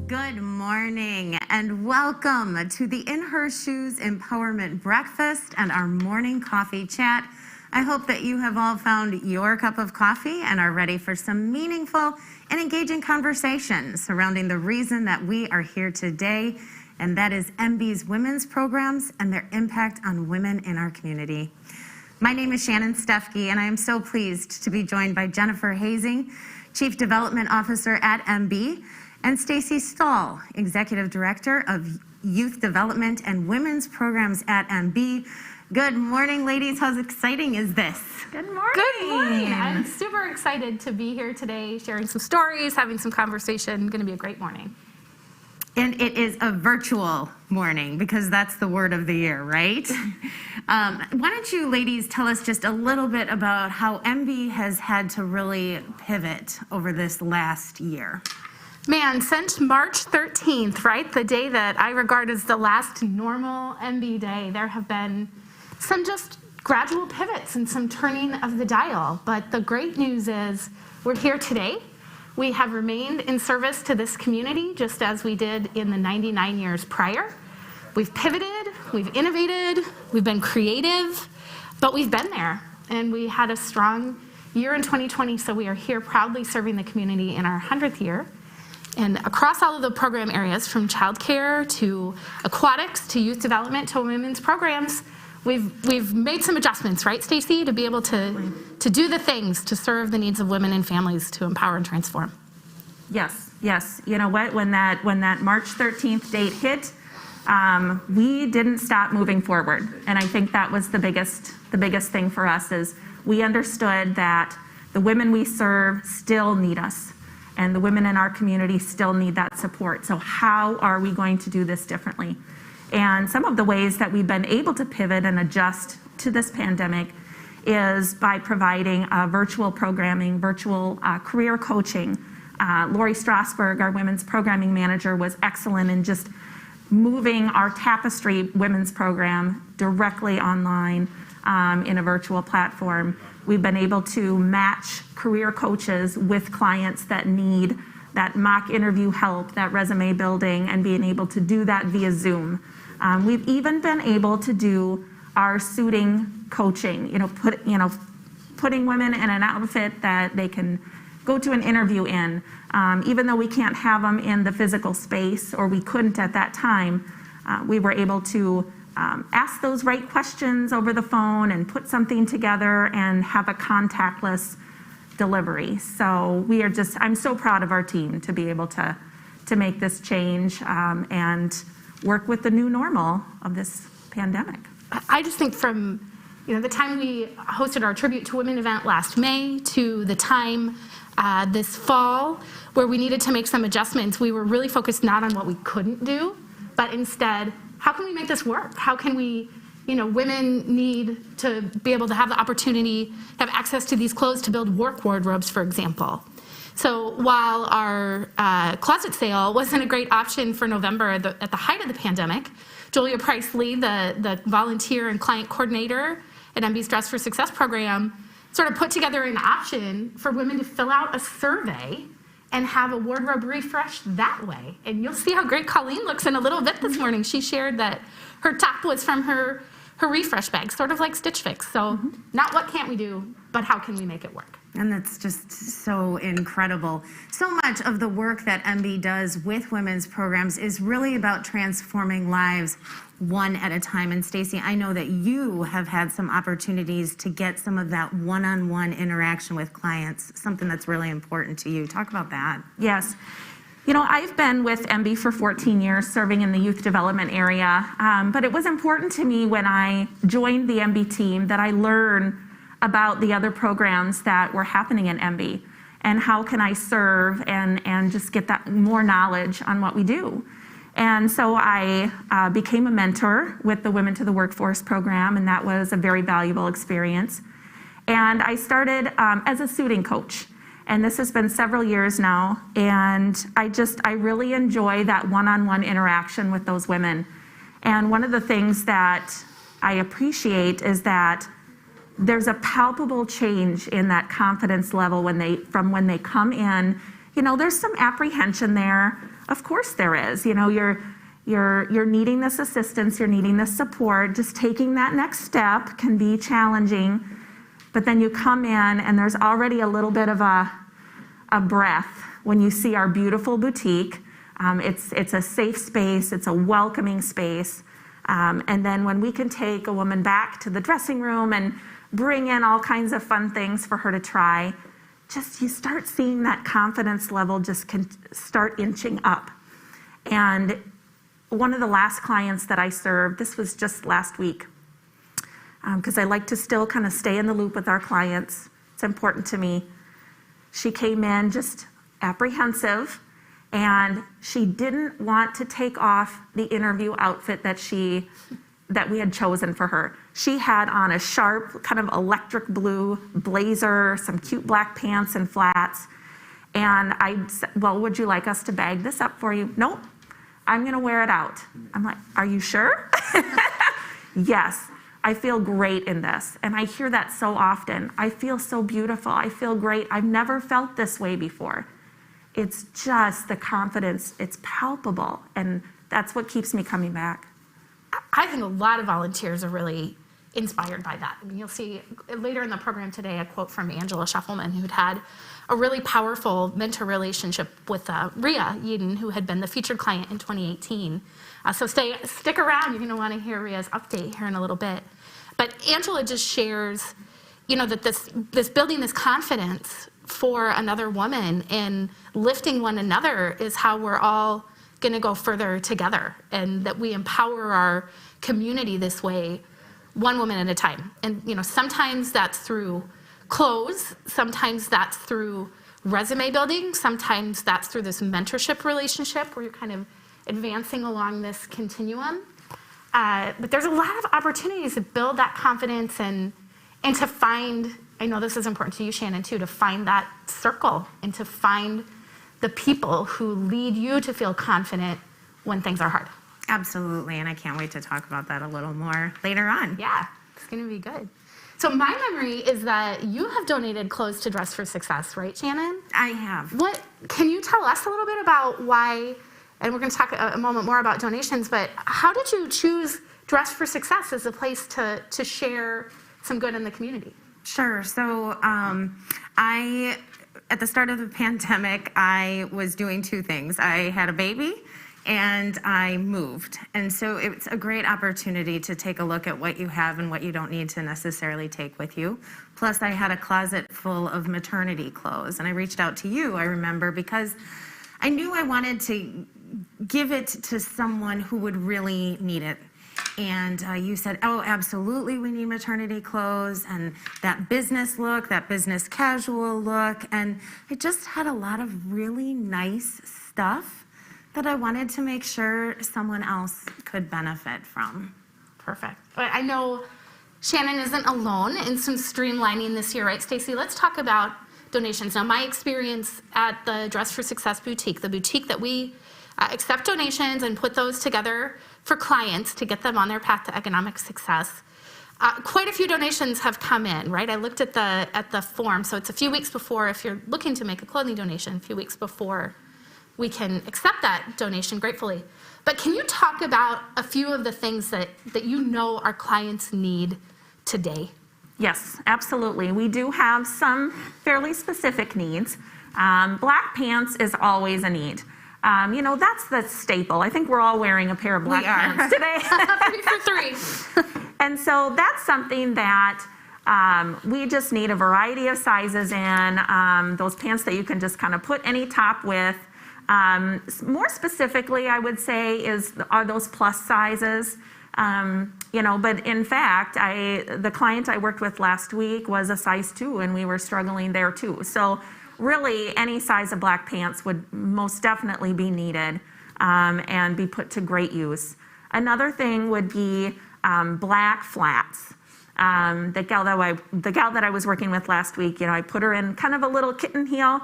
Good morning and welcome to the In Her Shoes Empowerment Breakfast and our morning coffee chat. I hope that you have all found your cup of coffee and are ready for some meaningful and engaging conversation surrounding the reason that we are here today, and that is EmBe's women's programs and their impact on women in our community. My name is Shannon Stefke, and I am so pleased to be joined by Jennifer Hazing, Chief Development Officer at EmBe, and Stacy Stahl, Executive Director of Youth Development and Women's Programs at EmBe. Good morning, ladies. How exciting is this? Good morning. Good morning. I'm super excited to be here today, sharing some stories, having some conversation. Going to be a great morning. And it is a virtual morning because that's the word of the year, right? Why don't you ladies tell us just a little bit about how EmBe has had to really pivot over this last year? Man, since March 13th, right, the day that I regard as the last normal EmBe day, there have been some just gradual pivots and some turning of the dial. But the great news is we're here today. We have remained in service to this community just as we did in the 99 years prior. We've pivoted, we've innovated, we've been creative, but we've been there. And we had a strong year in 2020, so we are here proudly serving the community in our 100th year. And across all of the program areas, from childcare to aquatics to youth development to women's programs, we've made some adjustments, right, Stacy, to be able to do the things to serve the needs of women and families to empower and transform. Yes. You know what? When that March 13th date hit, we didn't stop moving forward, and I think that was the biggest thing for us. Is we understood that the women we serve still need us. And the women in our community still need that support. So how are we going to do this differently? And some of the ways that we've been able to pivot and adjust to this pandemic is by providing virtual programming, virtual career coaching. Lori Strasberg, our women's programming manager, was excellent in just moving our Tapestry women's program directly online in a virtual platform. We've been able to match career coaches with clients that need that mock interview help, that resume building, and being able to do that via Zoom. We've even been able to do our suiting coaching, putting women in an outfit that they can go to an interview in. Even though we can't have them in the physical space, or we couldn't at that time, we were able to ask those right questions over the phone and put something together and have a contactless delivery. So I'm so proud of our team to be able to make this change and work with the new normal of this pandemic. I just think from the time we hosted our Tribute to Women event last May to the time this fall where we needed to make some adjustments, we were really focused not on what we couldn't do, but instead, how can we make this work? How can we, women need to be able to have the opportunity, have access to these clothes to build work wardrobes, for example. So while our closet sale wasn't a great option for November at the height of the pandemic, Julia Price-Lee, the volunteer and client coordinator at EmBe's Dress for Success program, sort of put together an option for women to fill out a survey and have a wardrobe refresh that way. And you'll see how great Colleen looks in a little bit this morning. She shared that her top was from her refresh bag, sort of like Stitch Fix. So not what can't we do, but how can we make it work? And that's just so incredible. So much of the work that EmBe does with women's programs is really about transforming lives one at a time. And Stacy, I know that you have had some opportunities to get some of that one-on-one interaction with clients, something that's really important to you. Talk about that. Yes. I've been with EmBe for 14 years, serving in the youth development area. But it was important to me when I joined the EmBe team that I learn about the other programs that were happening in EmBe and how can I serve and just get that more knowledge on what we do. And so I became a mentor with the Women to the Workforce program, and that was a very valuable experience. And I started as a suiting coach, and this has been several years now, and I really enjoy that one-on-one interaction with those women. And one of the things that I appreciate is that there's a palpable change in that confidence level from when they come in, there's some apprehension there. Of course there is. You're needing this assistance, you're needing this support. Just taking that next step can be challenging. But then you come in and there's already a little bit of a breath when you see our beautiful boutique. It's a safe space, it's a welcoming space. And then when we can take a woman back to the dressing room and bring in all kinds of fun things for her to try, you start seeing that confidence level start inching up. And one of the last clients that I served, this was just last week, because I like to still kind of stay in the loop with our clients. It's important to me. She came in just apprehensive, and she didn't want to take off the interview outfit that we had chosen for her. She had on a sharp, kind of electric blue blazer, some cute black pants and flats. And I said, well, would you like us to bag this up for you? Nope, I'm gonna wear it out. I'm like, are you sure? Yes, I feel great in this. And I hear that so often. I feel so beautiful, I feel great. I've never felt this way before. It's just the confidence, it's palpable. And that's what keeps me coming back. I think a lot of volunteers are really inspired by that. I mean, you'll see later in the program today a quote from Angela Scheffelman, who'd had a really powerful mentor relationship with Rhea Yeadon, who had been the featured client in 2018. So stick around. You're going to want to hear Rhea's update here in a little bit. But Angela just shares, that this building this confidence for another woman and lifting one another is how we're all going to go further together, and that we empower our community this way, one woman at a time. And sometimes that's through clothes, sometimes that's through resume building, sometimes that's through this mentorship relationship where you're kind of advancing along this continuum. But there's a lot of opportunities to build that confidence and to find, I know this is important to you, Shannon, too, to find that circle and to find the people who lead you to feel confident when things are hard. Absolutely, and I can't wait to talk about that a little more later on. Yeah, it's going to be good. So my memory is that you have donated clothes to Dress for Success, right, Shannon? I have. Can you tell us a little bit about why, and we're going to talk a moment more about donations, but how did you choose Dress for Success as a place to share some good in the community? Sure. So at the start of the pandemic, I was doing two things. I had a baby and I moved. And so it's a great opportunity to take a look at what you have and what you don't need to necessarily take with you. Plus, I had a closet full of maternity clothes. And I reached out to you, I remember, because I knew I wanted to give it to someone who would really need it. And you said, oh, absolutely, we need maternity clothes, and that business look, that business casual look. And I just had a lot of really nice stuff that I wanted to make sure someone else could benefit from. Perfect. I know Shannon isn't alone in some streamlining this year, right, Stacy? Let's talk about donations. Now, my experience at the Dress for Success boutique, the boutique that we accept donations and put those together for clients to get them on their path to economic success. Quite a few donations have come in, right? I looked at the form, so it's a few weeks before, if you're looking to make a clothing donation, a few weeks before we can accept that donation gratefully. But can you talk about a few of the things that our clients need today? Yes, absolutely. We do have some fairly specific needs. Black pants is always a need. That's the staple. I think we're all wearing a pair of black pants today. 3 for 3. And so that's something that we just need a variety of sizes in. Those pants that you can just kind of put any top with. More specifically, I would say, are those plus sizes. But in fact, the client I worked with last week was a size 2, and we were struggling there too. So really, any size of black pants would most definitely be needed and be put to great use. Another thing would be black flats. The gal that I was working with last week, I put her in kind of a little kitten heel,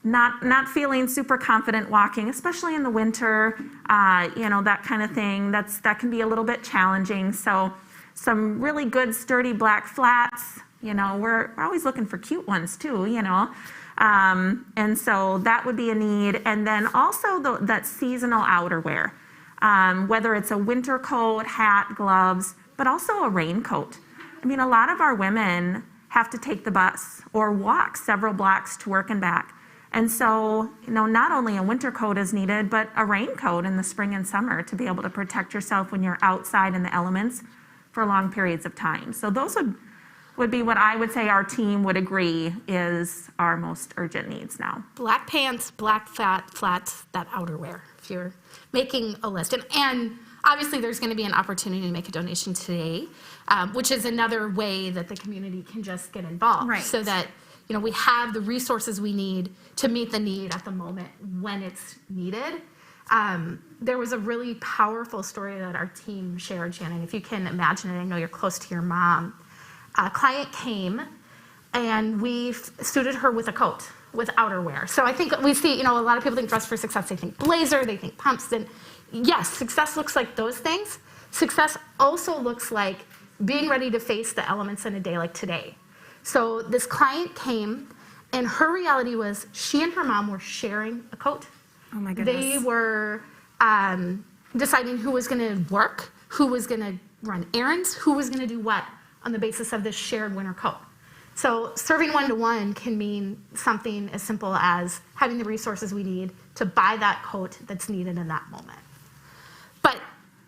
not feeling super confident walking, especially in the winter, that kind of thing. That can be a little bit challenging. So some really good sturdy black flats. We're always looking for cute ones too. And so that would be a need. And then also that seasonal outerwear, whether it's a winter coat, hat, gloves, but also a raincoat. I mean, a lot of our women have to take the bus or walk several blocks to work and back. And so, not only a winter coat is needed, but a raincoat in the spring and summer to be able to protect yourself when you're outside in the elements for long periods of time. So those would be what I would say our team would agree is our most urgent needs now. Black pants, black flats, that outerwear, if you're making a list. And obviously there's going to be an opportunity to make a donation today, which is another way that the community can just get involved. Right. So that we have the resources we need to meet the need at the moment when it's needed. There was a really powerful story that our team shared, Shannon. If you can imagine it, I know you're close to your mom. A client came and we suited her with a coat, with outerwear. So I think we see, a lot of people think Dress for Success, they think blazer, they think pumps. And yes, success looks like those things. Success also looks like being ready to face the elements in a day like today. So this client came and her reality was she and her mom were sharing a coat. Oh my goodness. They were deciding who was going to work, who was going to run errands, who was going to do what on the basis of this shared winter coat. So serving one-to-one can mean something as simple as having the resources we need to buy that coat that's needed in that moment. But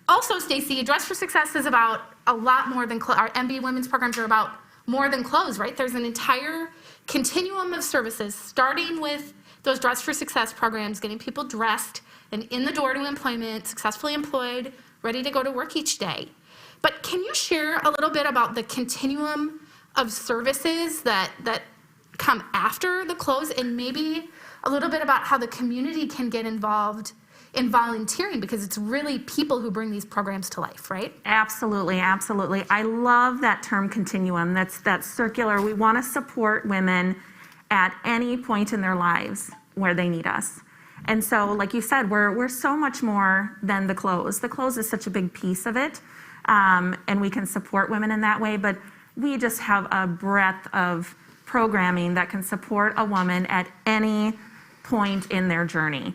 also, Stacy, Dress for Success is about a lot more than our EmBe women's programs are about more than clothes, right? There's an entire continuum of services, starting with those Dress for Success programs, getting people dressed and in the door to employment, successfully employed, ready to go to work each day. But can you share a little bit about the continuum of services that come after the clothes, and maybe a little bit about how the community can get involved in volunteering, because it's really people who bring these programs to life, right? Absolutely, absolutely. I love that term continuum. That's circular. We want to support women at any point in their lives where they need us. And so, like you said, we're so much more than the clothes. The clothes is such a big piece of it, and we can support women in that way, but we just have a breadth of programming that can support a woman at any point in their journey.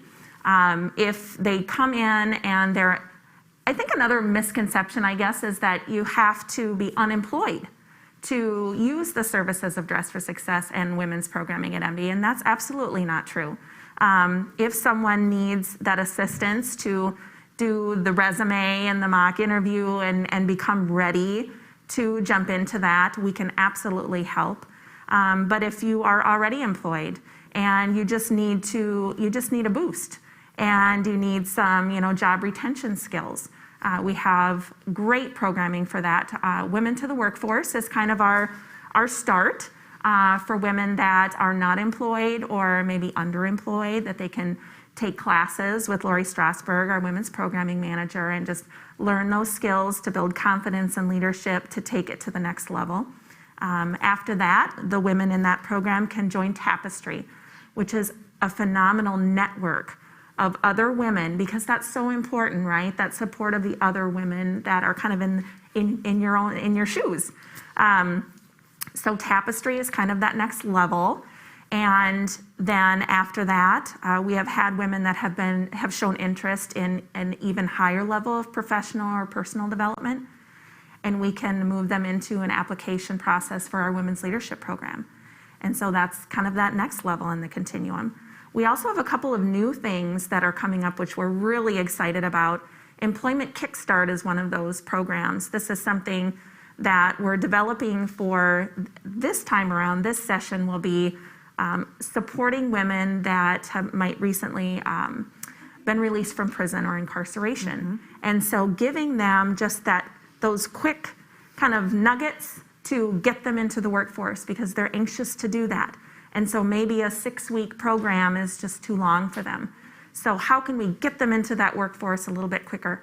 If they come in and I think another misconception, I guess, is that you have to be unemployed to use the services of Dress for Success and women's programming at EmBe, and that's absolutely not true. If someone needs that assistance to do the resume and the mock interview and become ready to jump into that, we can absolutely help. But if you are already employed and you just need a boost and you need some, job retention skills, we have great programming for that. Women to the Workforce is kind of our start for women that are not employed or maybe underemployed, that they can take classes with Lori Strasberg, our women's programming manager, and just learn those skills to build confidence and leadership to take it to the next level. After that, the women in that program can join Tapestry, which is a phenomenal network of other women, because that's so important, right? That support of the other women that are kind of in your shoes. So Tapestry is kind of that next level. And then after that, we have had women that have shown interest in an even higher level of professional or personal development, and we can move them into an application process for our women's leadership program. And so that's kind of that next level in the continuum. We also have a couple of new things that are coming up, which we're really excited about. Employment Kickstart is one of those programs. This is something that we're developing for this time around. This session will be supporting women that might recently been released from prison or incarceration. Mm-hmm. And so giving them just those quick kind of nuggets to get them into the workforce, because they're anxious to do that. And so maybe a 6-week program is just too long for them. So how can we get them into that workforce a little bit quicker?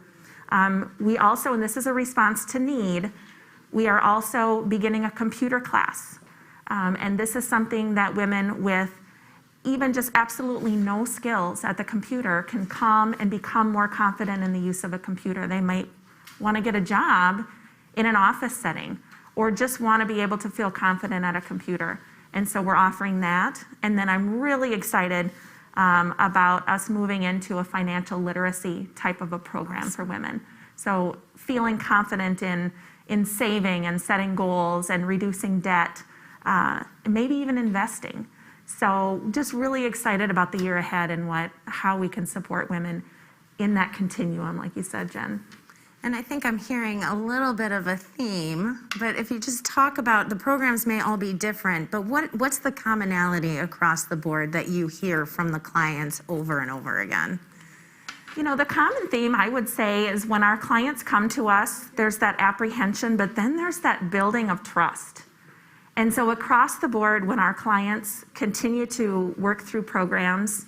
We also, and this is a response to need, we are also beginning a computer class. And this is something that women with even just absolutely no skills at the computer can come and become more confident in the use of a computer. They might want to get a job in an office setting, or just want to be able to feel confident at a computer. And so we're offering that. And then I'm really excited about us moving into a financial literacy type of a program for women. So feeling confident in saving and setting goals and reducing debt, and maybe even investing. So just really excited about the year ahead and how we can support women in that continuum, like you said, Jen. And I think I'm hearing a little bit of a theme, but if you just talk about, the programs may all be different, but what's the commonality across the board that you hear from the clients over and over again? You know, the common theme, I would say, is when our clients come to us, there's that apprehension, but then there's that building of trust. And so across the board, when our clients continue to work through programs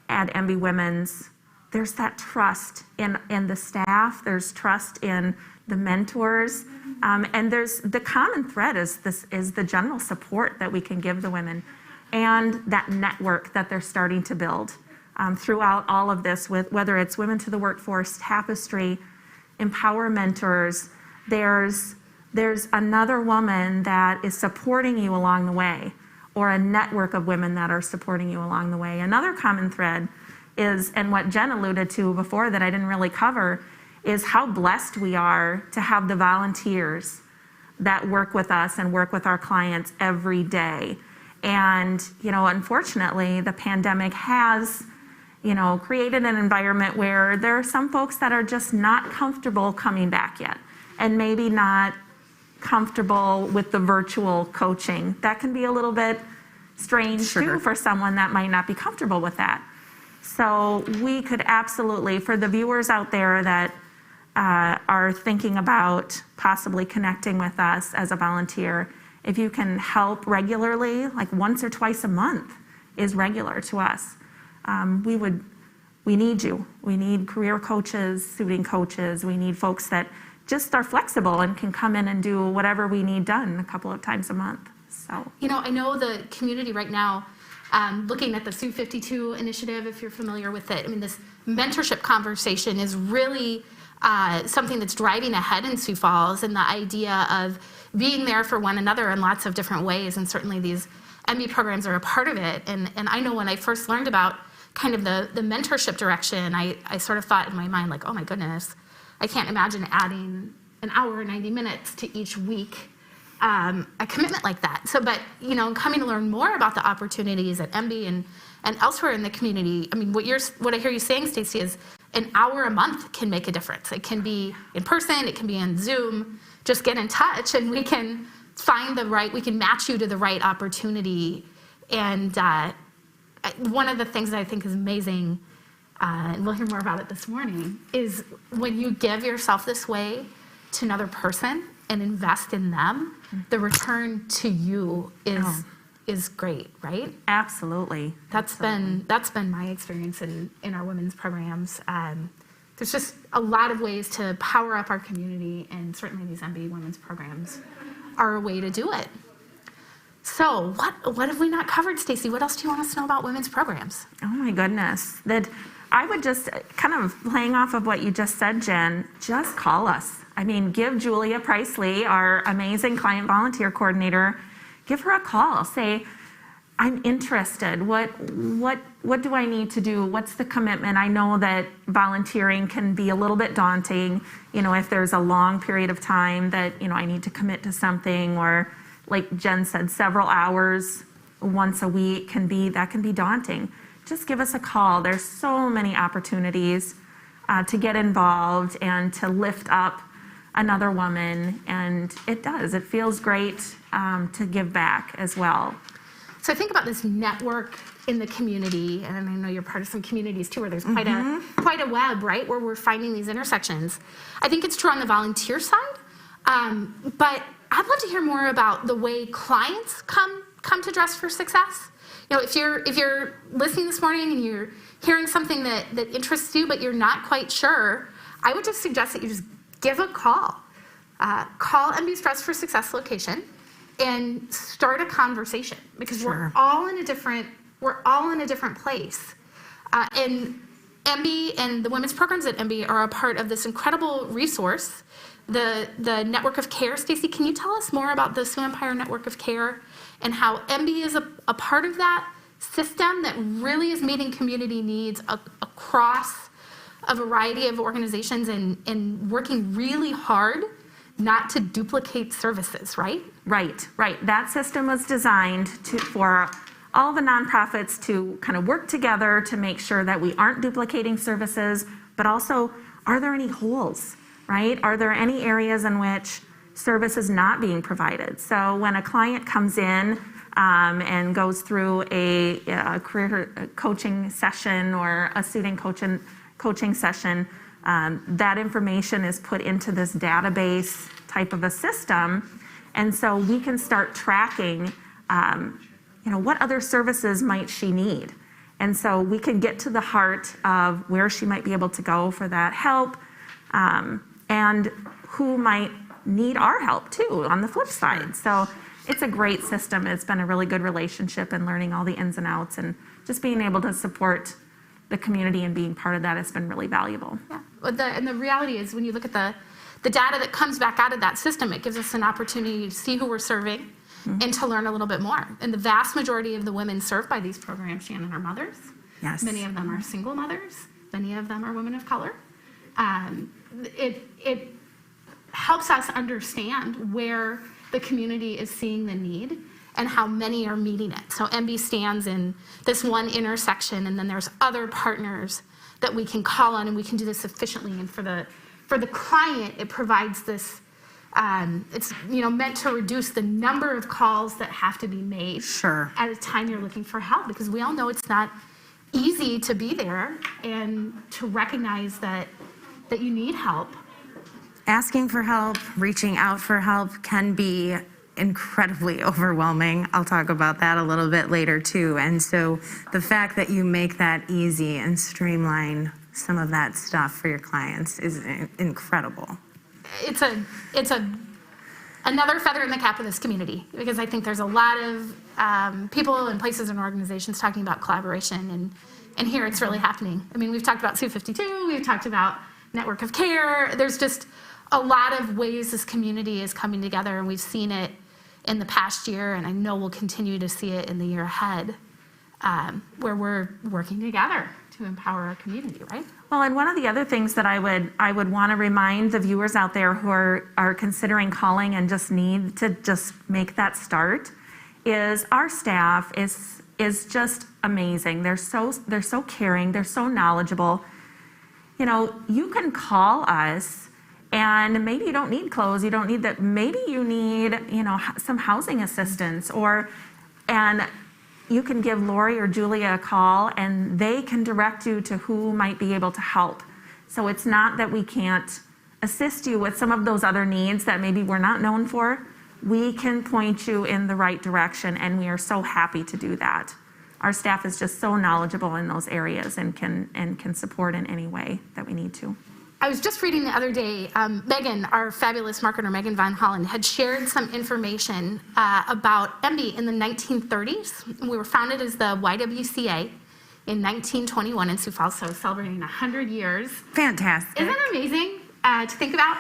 at EmBe Women's, there's that trust in the staff, there's trust in the mentors, and there's the common thread is the general support that we can give the women and that network that they're starting to build throughout all of this, with whether it's Women to the Workforce, Tapestry, Empower Mentors. There's another woman that is supporting you along the way, or a network of women that are supporting you along the way. Another common thread is, and what Jen alluded to before that I didn't really cover, is how blessed we are to have the volunteers that work with us and work with our clients every day. And, you know, unfortunately, the pandemic has, you know, created an environment where there are some folks that are just not comfortable coming back yet, and maybe not comfortable with the virtual coaching. That can be a little bit strange too for someone that might not be comfortable with that. So we could absolutely, for the viewers out there that are thinking about possibly connecting with us as a volunteer, if you can help regularly, like once or twice a month is regular to us. We need you. We need career coaches, suiting coaches. We need folks that just are flexible and can come in and do whatever we need done a couple of times a month. So, you know, I know the community right now, looking at the Sioux 52 initiative, if you're familiar with it, I mean, this mentorship conversation is really something that's driving ahead in Sioux Falls, and the idea of being there for one another in lots of different ways, and certainly these EmBe programs are a part of it. And I know when I first learned about kind of the mentorship direction, I sort of thought in my mind, like, oh my goodness, I can't imagine adding an hour or 90 minutes to each week, a commitment like that. So, but, you know, coming to learn more about the opportunities at EmBe and elsewhere in the community, I mean, what I hear you saying, Stacey, is an hour a month can make a difference. It can be in person, it can be on Zoom. Just get in touch and we can we can match you to the right opportunity. And one of the things that I think is amazing, and we'll hear more about it this morning, is when you give yourself this way to another person and invest in them, the return to you is great, right? Absolutely. That's been my experience in our women's programs. There's just a lot of ways to power up our community, and certainly these EmBe women's programs are a way to do it. So what have we not covered, Stacey? What else do you want us to know about women's programs? Oh my goodness. That I would just, kind of playing off of what you just said, Jen, just call us. I mean, give Julia Priceley, our amazing client volunteer coordinator, give her a call. Say, I'm interested. What do I need to do? What's the commitment? I know that volunteering can be a little bit daunting, you know, if there's a long period of time that, you know, I need to commit to something, or like Jen said, several hours once a week can be daunting. Just give us a call. There's so many opportunities to get involved and to lift up another woman, and it feels great to give back as well. So I think about this network in the community, and I know you're part of some communities too, where there's quite a web, right, where we're finding these intersections. I think it's true on the volunteer side, but I'd love to hear more about the way clients come to Dress for Success. You know, if you're listening this morning and you're hearing something that interests you, but you're not quite sure, I would just suggest that you just give a call. Call EmBe's Dress for Success location and start a conversation, because we're all in a different place. And EmBe and the women's programs at EmBe are a part of this incredible resource, the Network of Care. Stacey, can you tell us more about the Sioux Empire Network of Care and how EmBe is a part of that system that really is meeting community needs across a variety of organizations and working really hard not to duplicate services, right? Right. That system was designed for all the nonprofits to kind of work together to make sure that we aren't duplicating services, but also, are there any holes, right? Are there any areas in which service is not being provided? So when a client comes in and goes through a career coaching session or a student coaching session, that information is put into this database type of a system. And so we can start tracking, what other services might she need? And so we can get to the heart of where she might be able to go for that help, and who might need our help too on the flip side. So it's a great system. It's been a really good relationship, and learning all the ins and outs and just being able to support the community and being part of that has been really valuable. Yeah. And the reality is, when you look at the data that comes back out of that system, it gives us an opportunity to see who we're serving and to learn a little bit more. And the vast majority of the women served by these programs, Shannon, are mothers. Yes. Many of them are single mothers. Many of them are women of color. It helps us understand where the community is seeing the need and how many are meeting it. So EmBe stands in this one intersection, and then there's other partners that we can call on, and we can do this efficiently. And for the client, it provides this, it's meant to reduce the number of calls that have to be made at a time you're looking for help, because we all know it's not easy to be there and to recognize that you need help. Asking for help, reaching out for help can be incredibly overwhelming. I'll talk about that a little bit later too. And so the fact that you make that easy and streamline some of that stuff for your clients is incredible. It's another feather in the cap of this community, because I think there's a lot of people and places and organizations talking about collaboration, and here it's really happening. I mean, we've talked about Sioux 52, we've talked about Network of Care. There's just a lot of ways this community is coming together, and we've seen it in the past year, and I know we'll continue to see it in the year ahead, where we're working together to empower our community, right? Well, and one of the other things that I would want to remind the viewers out there who are considering calling and just need to just make that start is our staff is just amazing. They're so caring. They're so knowledgeable. You can call us, and maybe you don't need clothes. You don't need that. Maybe you need some housing assistance, and you can give Lori or Julia a call, and they can direct you to who might be able to help. So it's not that we can't assist you with some of those other needs that maybe we're not known for. We can point you in the right direction, and we are so happy to do that. Our staff is just so knowledgeable in those areas and can support in any way that we need to. I was just reading the other day, Megan, our fabulous marketer, Megan Von Holland, had shared some information about EmBe in the 1930s. We were founded as the YWCA in 1921 in Sioux Falls, so celebrating 100 years. Fantastic. Isn't that amazing to think about?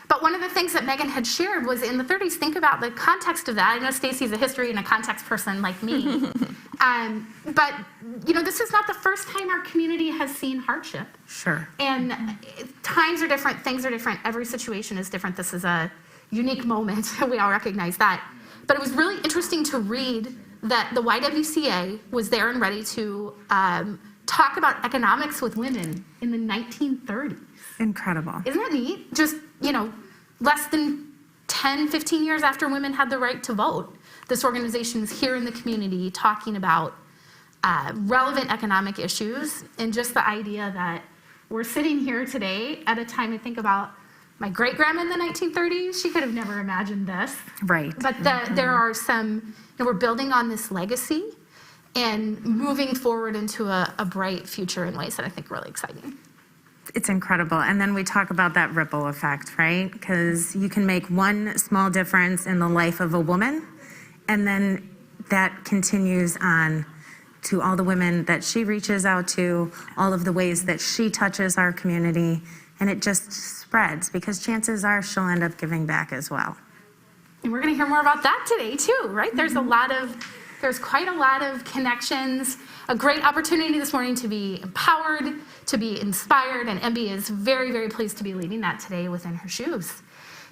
But one of the things that Megan had shared was, in the 30s, think about the context of that. I know Stacy's a history and a context person like me. But this is not the first time our community has seen hardship. Sure. And times are different, things are different, every situation is different. This is a unique moment, we all recognize that. But it was really interesting to read that the YWCA was there and ready to talk about economics with women in the 1930s. Incredible. Isn't that neat? Just, less than 10, 15 years after women had the right to vote, this organization is here in the community talking about relevant economic issues, and just the idea that we're sitting here today at a time, I think about my great-grandma in the 1930s, she could have never imagined this. Right. But there are some, we're building on this legacy and moving forward into a bright future in ways that I think are really exciting. It's incredible. And then we talk about that ripple effect, right? Because you can make one small difference in the life of a woman, and then that continues on to all the women that she reaches out to, all of the ways that she touches our community, and it just spreads, because chances are she'll end up giving back as well. And we're going to hear more about that today too, right? There's quite a lot of connections, a great opportunity this morning to be empowered, to be inspired, and EmBe is very, very pleased to be leading that today within her shoes.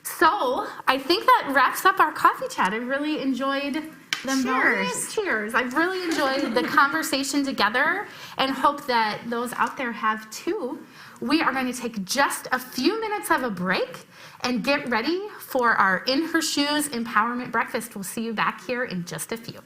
So I think that wraps up our coffee chat. I really enjoyed the Cheers. Cheers. I've really enjoyed the conversation together and hope that those out there have too. We are going to take just a few minutes of a break and get ready for our In Her Shoes Empowerment Breakfast. We'll see you back here in just a few.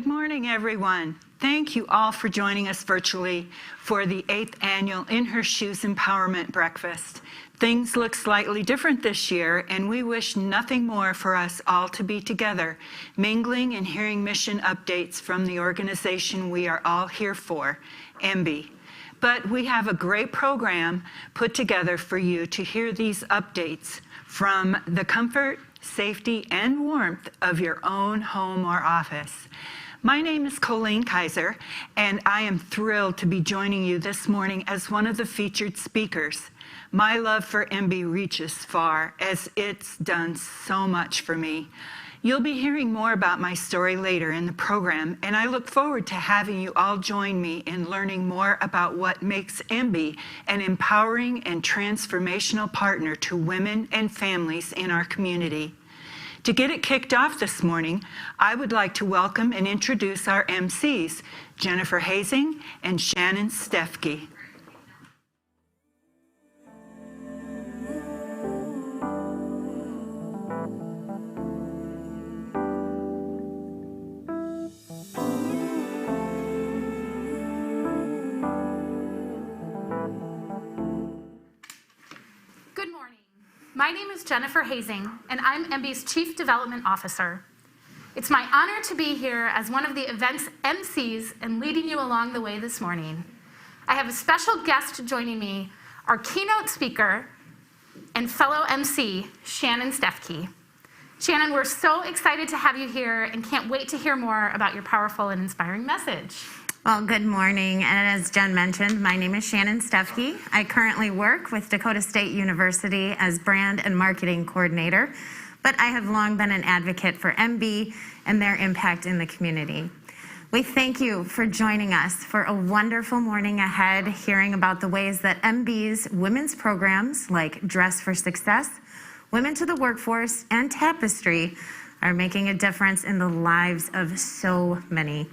Good morning, everyone. Thank you all for joining us virtually for the 8th annual In Her Shoes Empowerment Breakfast. Things look slightly different this year, and we wish nothing more for us all to be together, mingling and hearing mission updates from the organization we are all here for, EmBe. But we have a great program put together for you to hear these updates from the comfort, safety, and warmth of your own home or office. My name is Colleen Kaiser, and I am thrilled to be joining you this morning as one of the featured speakers. My love for EmBe reaches far, as it's done so much for me. You'll be hearing more about my story later in the program, and I look forward to having you all join me in learning more about what makes EmBe an empowering and transformational partner to women and families in our community. To get it kicked off this morning, I would like to welcome and introduce our MCs, Jennifer Hazing and Shannon Stefke. My name is Jennifer Hazing, and I'm EmBe's Chief Development Officer. It's my honor to be here as one of the event's MCs and leading you along the way this morning. I have a special guest joining me, our keynote speaker and fellow MC, Shannon Stefke. Shannon, we're so excited to have you here and can't wait to hear more about your powerful and inspiring message. Well, good morning, and as Jen mentioned, my name is Shannon Stefke. I currently work with Dakota State University as Brand and Marketing Coordinator, but I have long been an advocate for EmBe and their impact in the community. We thank you for joining us for a wonderful morning ahead, hearing about the ways that EmBe's women's programs like Dress for Success, Women to the Workforce, and Tapestry are making a difference in the lives of so many.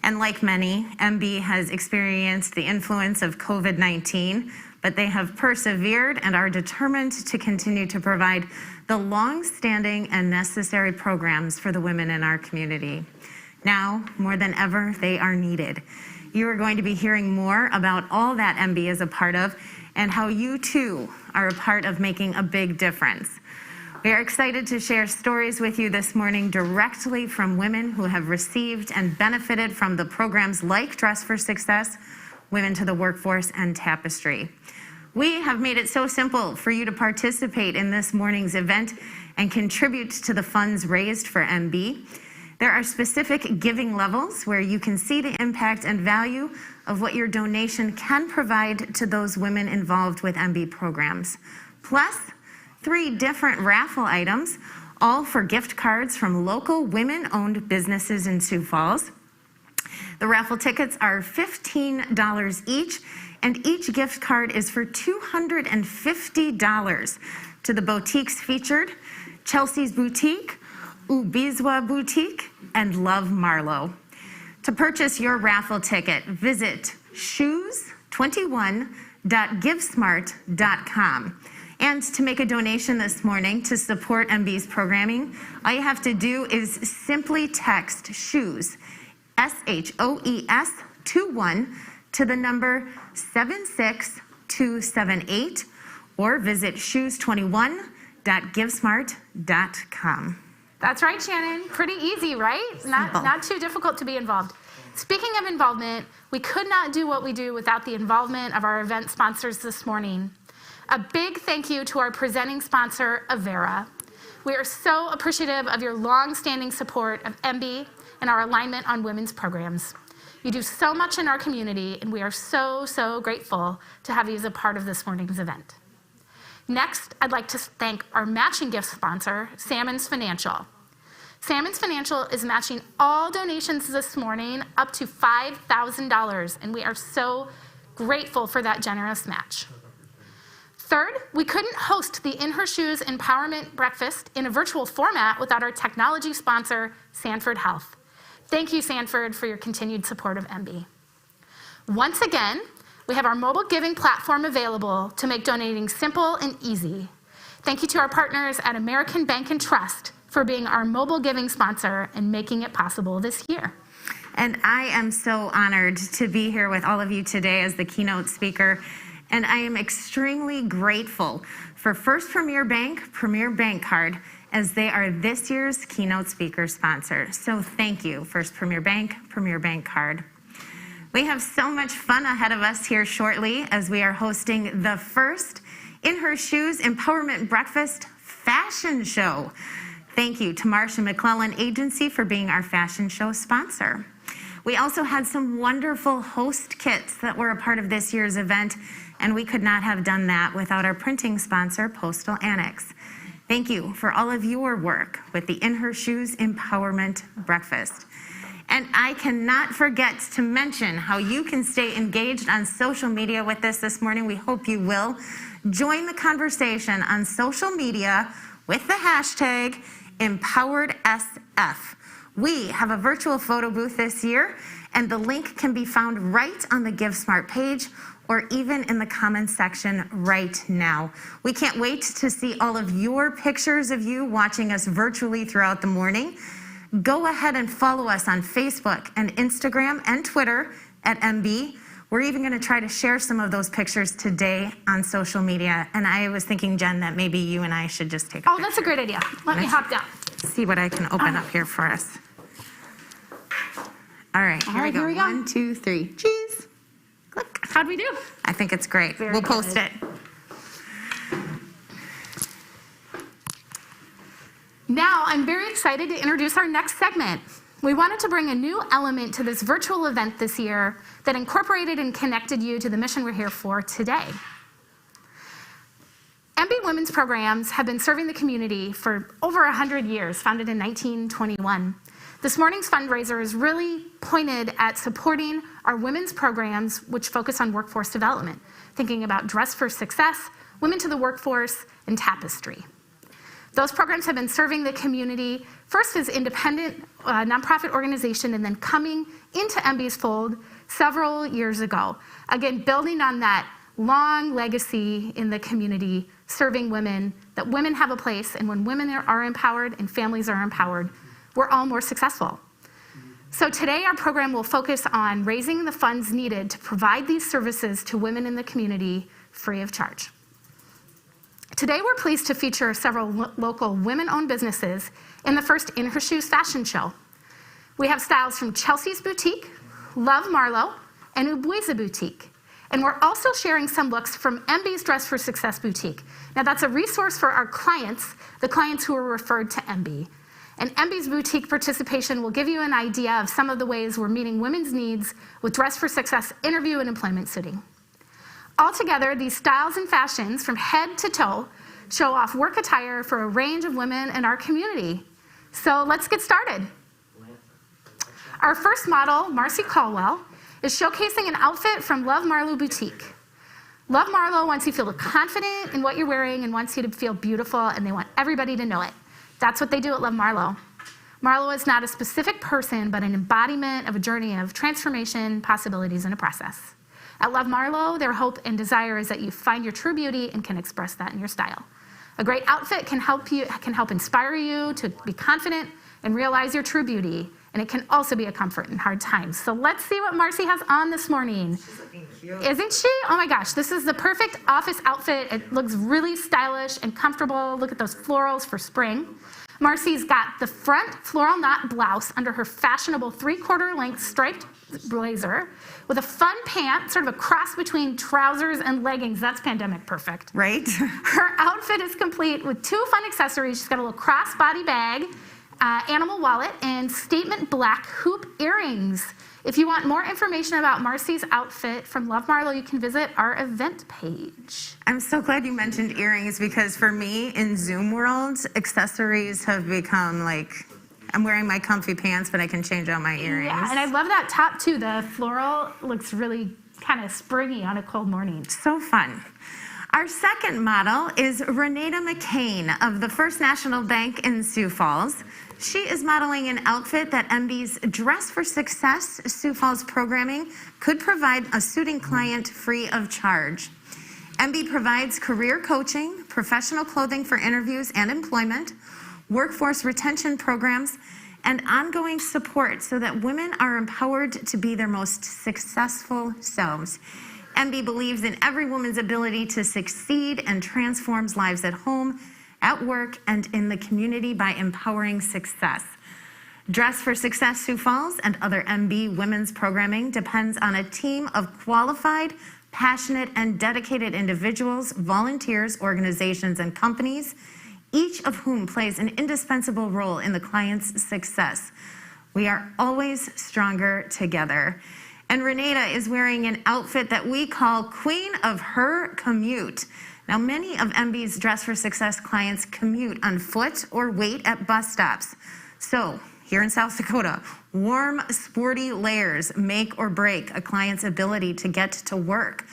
And like many, EmBe has experienced the influence of COVID-19, but they have persevered and are determined to continue to provide the long-standing and necessary programs for the women in our community. Now, more than ever, they are needed. You are going to be hearing more about all that EmBe is a part of and how you too are a part of making a big difference. We are excited to share stories with you this morning directly from women who have received and benefited from the programs like Dress for Success, Women to the Workforce, and Tapestry. We have made it so simple for you to participate in this morning's event and contribute to the funds raised for EmBe. There are specific giving levels where you can see the impact and value of what your donation can provide to those women involved with EmBe programs. Plus, 3 different raffle items, all for gift cards from local women-owned businesses in Sioux Falls. The raffle tickets are $15 each, and each gift card is for $250 to the boutiques featured: Chelsea's Boutique, Ubizwa Boutique, and Love Marlowe. To purchase your raffle ticket, visit shoes21.givesmart.com. And to make a donation this morning to support EmBe's programming, all you have to do is simply text SHOES, SHOES 21 to the number 76278, or visit shoes21.givesmart.com. That's right, Shannon. Pretty easy, right? Not too difficult to be involved. Speaking of involvement, we could not do what we do without the involvement of our event sponsors this morning. A big thank you to our presenting sponsor, Avera. We are so appreciative of your long-standing support of EmBe and our alignment on women's programs. You do so much in our community, and we are so, so grateful to have you as a part of this morning's event. Next, I'd like to thank our matching gift sponsor, Salmons Financial. Salmons Financial is matching all donations this morning up to $5,000, and we are so grateful for that generous match. Third, we couldn't host the In Her Shoes Empowerment Breakfast in a virtual format without our technology sponsor, Sanford Health. Thank you, Sanford, for your continued support of EmBe. Once again, we have our mobile giving platform available to make donating simple and easy. Thank you to our partners at American Bank and Trust for being our mobile giving sponsor and making it possible this year. And I am so honored to be here with all of you today as the keynote speaker. And I am extremely grateful for First Premier Bank Card, as they are this year's keynote speaker sponsor. So thank you, First Premier Bank Card. We have so much fun ahead of us here shortly as we are hosting the first In Her Shoes Empowerment Breakfast Fashion Show. Thank you to Marsha McClellan Agency for being our fashion show sponsor. We also had some wonderful host kits that were a part of this year's event, and we could not have done that without our printing sponsor, Postal Annex. Thank you for all of your work with the In Her Shoes Empowerment Breakfast. And I cannot forget to mention how you can stay engaged on social media with this morning. We hope you will. Join the conversation on social media with the hashtag EmpoweredSF. We have a virtual photo booth this year, and the link can be found right on the Give Smart page or even in the comments section right now. We can't wait to see all of your pictures of you watching us virtually throughout the morning. Go ahead and follow us on Facebook and Instagram and Twitter at EmBe. We're even going to try to share some of those pictures today on social media. And I was thinking, Jen, that maybe you and I should just take a picture. That's a great idea. Let me hop down. See what I can open up here for us. All right, here we go. 1, 2, 3. Cheese. Click. How'd we do? I think it's great. Very We'll good. post it. Now, I'm very excited to introduce our next segment. We wanted to bring a new element to this virtual event this year that incorporated and connected you to the mission we're here for today. EmBe Women's Programs have been serving the community for over 100 years, founded in 1921. This morning's fundraiser is really pointed at supporting our women's programs, which focus on workforce development, thinking about Dress for Success, Women to the Workforce, and Tapestry. Those programs have been serving the community first as independent nonprofit organization and then coming into EmBe's fold several years ago. Again, building on that long legacy in the community, serving women, that women have a place, and when women are empowered and families are empowered, we're all more successful. So today our program will focus on raising the funds needed to provide these services to women in the community free of charge. Today we're pleased to feature several local women-owned businesses in the first In Her Shoes fashion show. We have styles from Chelsea's Boutique, Love Marlowe, and Ubuiza Boutique. And we're also sharing some looks from EmBe's Dress for Success Boutique. Now that's a resource for our clients, the clients who are referred to EmBe. And EmBe's boutique participation will give you an idea of some of the ways we're meeting women's needs with Dress for Success interview and employment suiting. Altogether, these styles and fashions from head to toe show off work attire for a range of women in our community. So let's get started. Our first model, Marcy Caldwell, is showcasing an outfit from Love Marlowe Boutique. Love Marlowe wants you to feel confident in what you're wearing and wants you to feel beautiful, and they want everybody to know it. That's what they do at Love Marlowe. Marlowe is not a specific person, but an embodiment of a journey of transformation, possibilities, and a process. At Love Marlowe, their hope and desire is that you find your true beauty and can express that in your style. A great outfit can help inspire you to be confident and realize your true beauty, and it can also be a comfort in hard times. So let's see what Marcy has on this morning. She's looking cute. Isn't she? Oh my gosh, this is the perfect office outfit. It looks really stylish and comfortable. Look at those florals for spring. Marcy's got the front floral knot blouse under her fashionable 3/4 length striped blazer with a fun pant, sort of a cross between trousers and leggings. That's pandemic perfect. Right? Her outfit is complete with 2 fun accessories. She's got a little crossbody bag, animal wallet, and statement black hoop earrings. If you want more information about Marcy's outfit from Love Marlowe, you can visit our event page. I'm so glad you mentioned earrings, because for me, in Zoom world, accessories have become like, I'm wearing my comfy pants, but I can change out my earrings. Yeah, and I love that top too. The floral looks really kind of springy on a cold morning. So fun. Our second model is Renata McCain of the First National Bank in Sioux Falls. She is modeling an outfit that EmBe's Dress for Success Sioux Falls programming could provide a suiting client free of charge. EmBe provides career coaching, professional clothing for interviews and employment, workforce retention programs, and ongoing support so that women are empowered to be their most successful selves. EmBe believes in every woman's ability to succeed and transforms lives at home, at work, and in the community by empowering success. Dress for Success Sioux Falls and other EmBe women's programming depends on a team of qualified, passionate, and dedicated individuals, volunteers, organizations, and companies, each of whom plays an indispensable role in the client's success. We are always stronger together. And Renata is wearing an outfit that we call Queen of Her Commute. Now, many of EmBe's Dress for Success clients commute on foot or wait at bus stops. So, here in South Dakota, warm, sporty layers make or break a client's ability to get to work.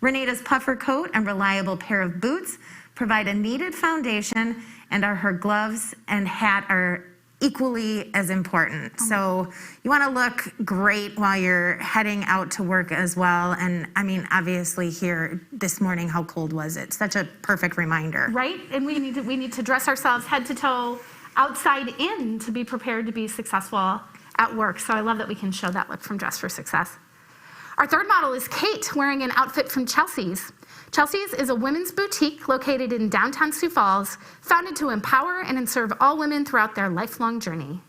Renata's puffer coat and reliable pair of boots provide a needed foundation, and her gloves and hat are equally as important. So you want to look great while you're heading out to work as well. And I mean, obviously here this morning, how cold was it? Such a perfect reminder. Right, and we need to dress ourselves head to toe, outside in, to be prepared to be successful at work. So I love that we can show that look from Dress for Success. Our third model is Kate, wearing an outfit from Chelsea's. Chelsea's is a women's boutique located in downtown Sioux Falls, founded to empower and serve all women throughout their lifelong journey.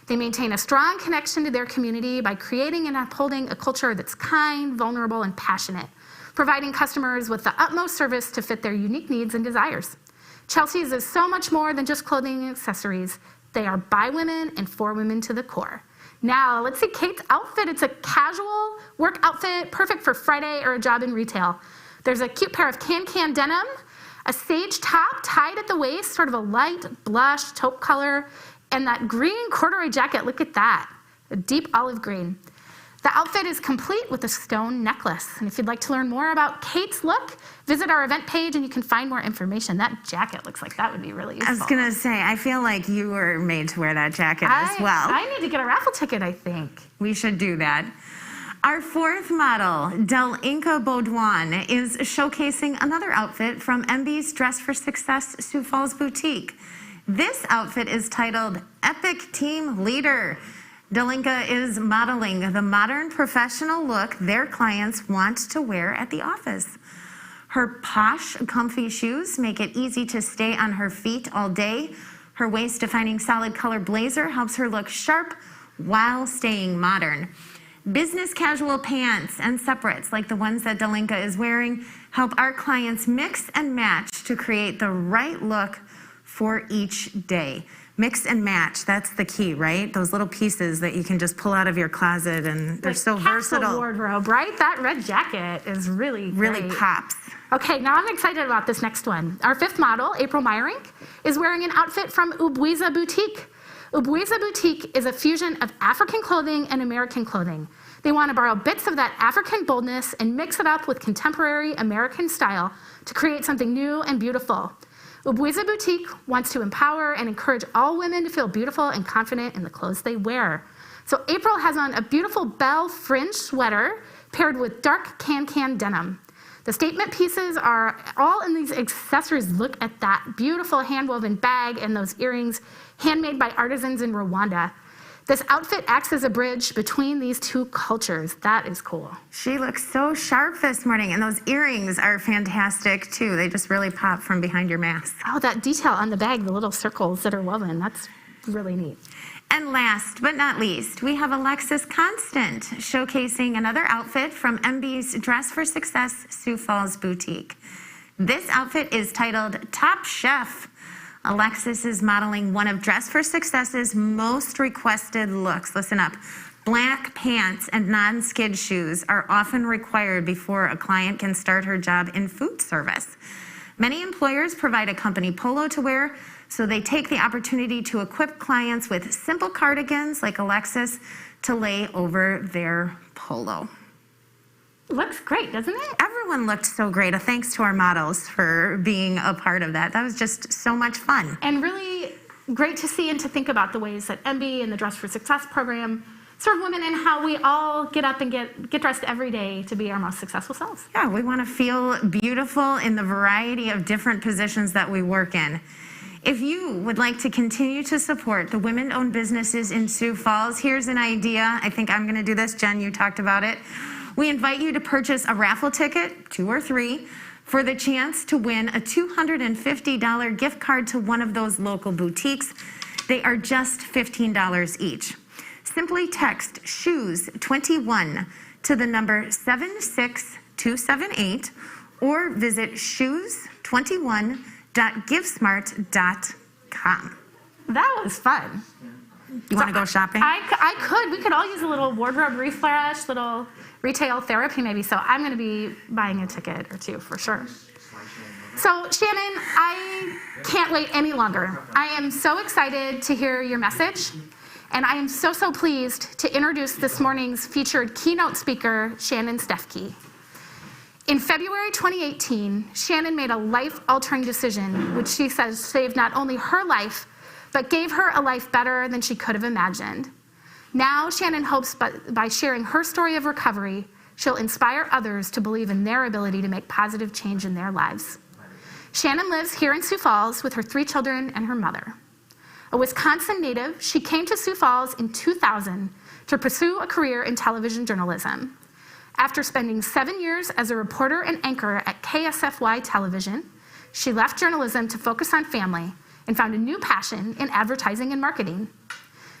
They maintain a strong connection to their community by creating and upholding a culture that's kind, vulnerable, and passionate, providing customers with the utmost service to fit their unique needs and desires. Chelsea's is so much more than just clothing and accessories. They are by women and for women to the core. Now, let's see Kate's outfit. It's a casual work outfit, perfect for Friday or a job in retail. There's a cute pair of can denim, a sage top tied at the waist, sort of a light blush taupe color, and that green corduroy jacket. Look at that, a deep olive green. The outfit is complete with a stone necklace. And if you'd like to learn more about Kate's look, visit our event page and you can find more information. That jacket looks like that would be really useful. I was gonna say, I feel like you were made to wear that jacket as well. I need to get a raffle ticket, I think. We should do that. Our fourth model, Delinka Baudouin, is showcasing another outfit from EmBe's Dress for Success Sioux Falls boutique. This outfit is titled Epic Team Leader. Delinka is modeling the modern professional look their clients want to wear at the office. Her posh, comfy shoes make it easy to stay on her feet all day. Her waist-defining solid color blazer helps her look sharp while staying modern. Business casual pants and separates, like the ones that Delinka is wearing, help our clients mix and match to create the right look for each day. Mix and match, that's the key, right? Those little pieces that you can just pull out of your closet, and they're so versatile. Wardrobe, right? That red jacket is really great. Pops. Okay, now I'm excited about this next one. Our fifth model, April Meyerink, is wearing an outfit from Ubwiza Boutique. Ubwiza Boutique is a fusion of African clothing and American clothing. They want to borrow bits of that African boldness and mix it up with contemporary American style to create something new and beautiful. Ubwiza Boutique wants to empower and encourage all women to feel beautiful and confident in the clothes they wear. So April has on a beautiful bell fringe sweater paired with dark can denim. The statement pieces are all in these accessories. Look at that beautiful hand-woven bag and those earrings handmade by artisans in Rwanda. This outfit acts as a bridge between these two cultures. That is cool. She looks so sharp this morning, and those earrings are fantastic too. They just really pop from behind your mask. Oh, that detail on the bag, the little circles that are woven, that's really neat. And last but not least, we have Alexis Constant showcasing another outfit from EmBe's Dress for Success Sioux Falls boutique. This outfit is titled Top Chef. Alexis is modeling one of Dress for Success's most requested looks. Listen up. Black pants and non-skid shoes are often required before a client can start her job in food service. Many employers provide a company polo to wear, so they take the opportunity to equip clients with simple cardigans like Alexis to lay over their polo. Looks great, doesn't it? Everyone looked so great. A thanks to our models for being a part of that. That was just so much fun. And really great to see and to think about the ways that EmBe and the Dress for Success program serve women and how we all get up and get dressed every day to be our most successful selves. Yeah, we want to feel beautiful in the variety of different positions that we work in. If you would like to continue to support the women-owned businesses in Sioux Falls, here's an idea. I think I'm going to do this. Jen, you talked about it. We invite you to purchase a raffle ticket, 2 or 3, for the chance to win a $250 gift card to one of those local boutiques. They are just $15 each. Simply text SHOES21 to the number 76278 or visit shoes21.givesmart.com. That was fun. You want to go shopping? I could. We could all use a little wardrobe refresh, little retail therapy maybe. So I'm going to be buying a ticket or 2 for sure. So Shannon, I can't wait any longer. I am so excited to hear your message. And I am so pleased to introduce this morning's featured keynote speaker, Shannon Stefke. In February 2018, Shannon made a life-altering decision, which she says saved not only her life, but gave her a life better than she could have imagined. Now, Shannon hopes by sharing her story of recovery, she'll inspire others to believe in their ability to make positive change in their lives. Shannon lives here in Sioux Falls with her 3 children and her mother. A Wisconsin native, she came to Sioux Falls in 2000 to pursue a career in television journalism. After spending 7 years as a reporter and anchor at KSFY Television, she left journalism to focus on family and found a new passion in advertising and marketing.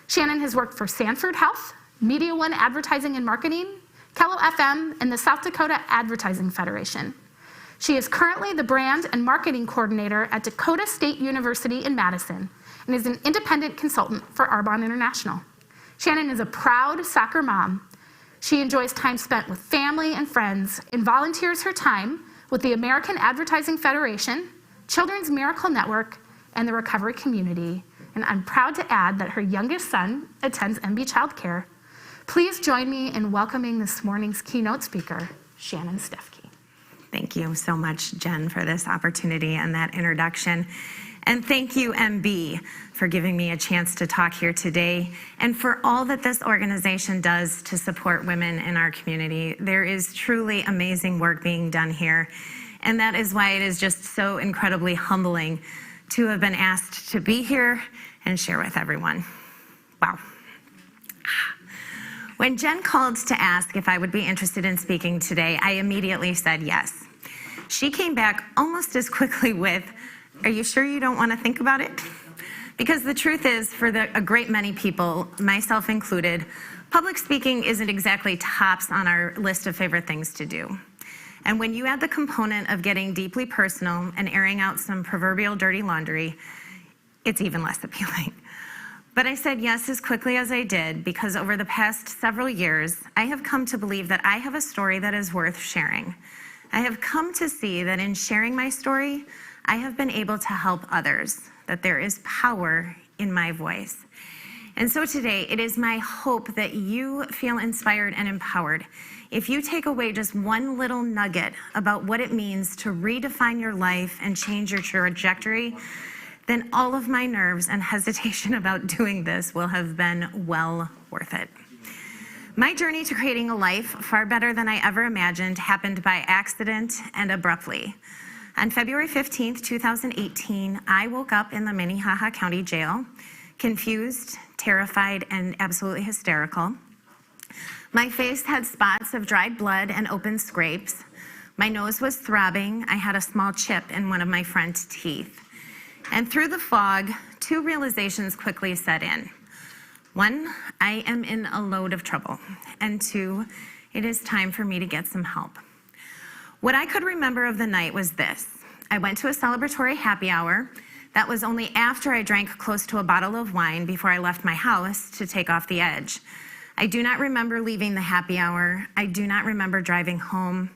Shannon has worked for Sanford Health, Media One Advertising and Marketing, Kello FM, and the South Dakota Advertising Federation. She is currently the brand and marketing coordinator at Dakota State University in Madison and is an independent consultant for Arbonne International. Shannon is a proud soccer mom. She enjoys time spent with family and friends and volunteers her time with the American Advertising Federation, Children's Miracle Network, and the recovery community. And I'm proud to add that her youngest son attends EmBe childcare. Please join me in welcoming this morning's keynote speaker, Shannon Stefke. Thank you so much, Jen, for this opportunity and that introduction. And thank you, EmBe, for giving me a chance to talk here today and for all that this organization does to support women in our community. There is truly amazing work being done here, and that is why it is just so incredibly humbling to have been asked to be here and share with everyone. Wow. When Jen called to ask if I would be interested in speaking today, I immediately said yes. She came back almost as quickly with, "Are you sure you don't want to think about it?" Because the truth is, for a great many people, myself included, public speaking isn't exactly tops on our list of favorite things to do. And when you add the component of getting deeply personal and airing out some proverbial dirty laundry, it's even less appealing. But I said yes as quickly as I did because over the past several years, I have come to believe that I have a story that is worth sharing. I have come to see that in sharing my story, I have been able to help others, that there is power in my voice. And so today, it is my hope that you feel inspired and empowered. If you take away just one little nugget about what it means to redefine your life and change your trajectory, then all of my nerves and hesitation about doing this will have been well worth it. My journey to creating a life far better than I ever imagined happened by accident and abruptly. On February 15th, 2018, I woke up in the Minnehaha County Jail, confused, terrified, and absolutely hysterical. My face had spots of dried blood and open scrapes. My nose was throbbing. I had a small chip in one of my front teeth. And through the fog, 2 realizations quickly set in. 1, I am in a load of trouble. And 2, it is time for me to get some help. What I could remember of the night was this. I went to a celebratory happy hour. That was only after I drank close to a bottle of wine before I left my house to take off the edge. I do not remember leaving the happy hour. I do not remember driving home.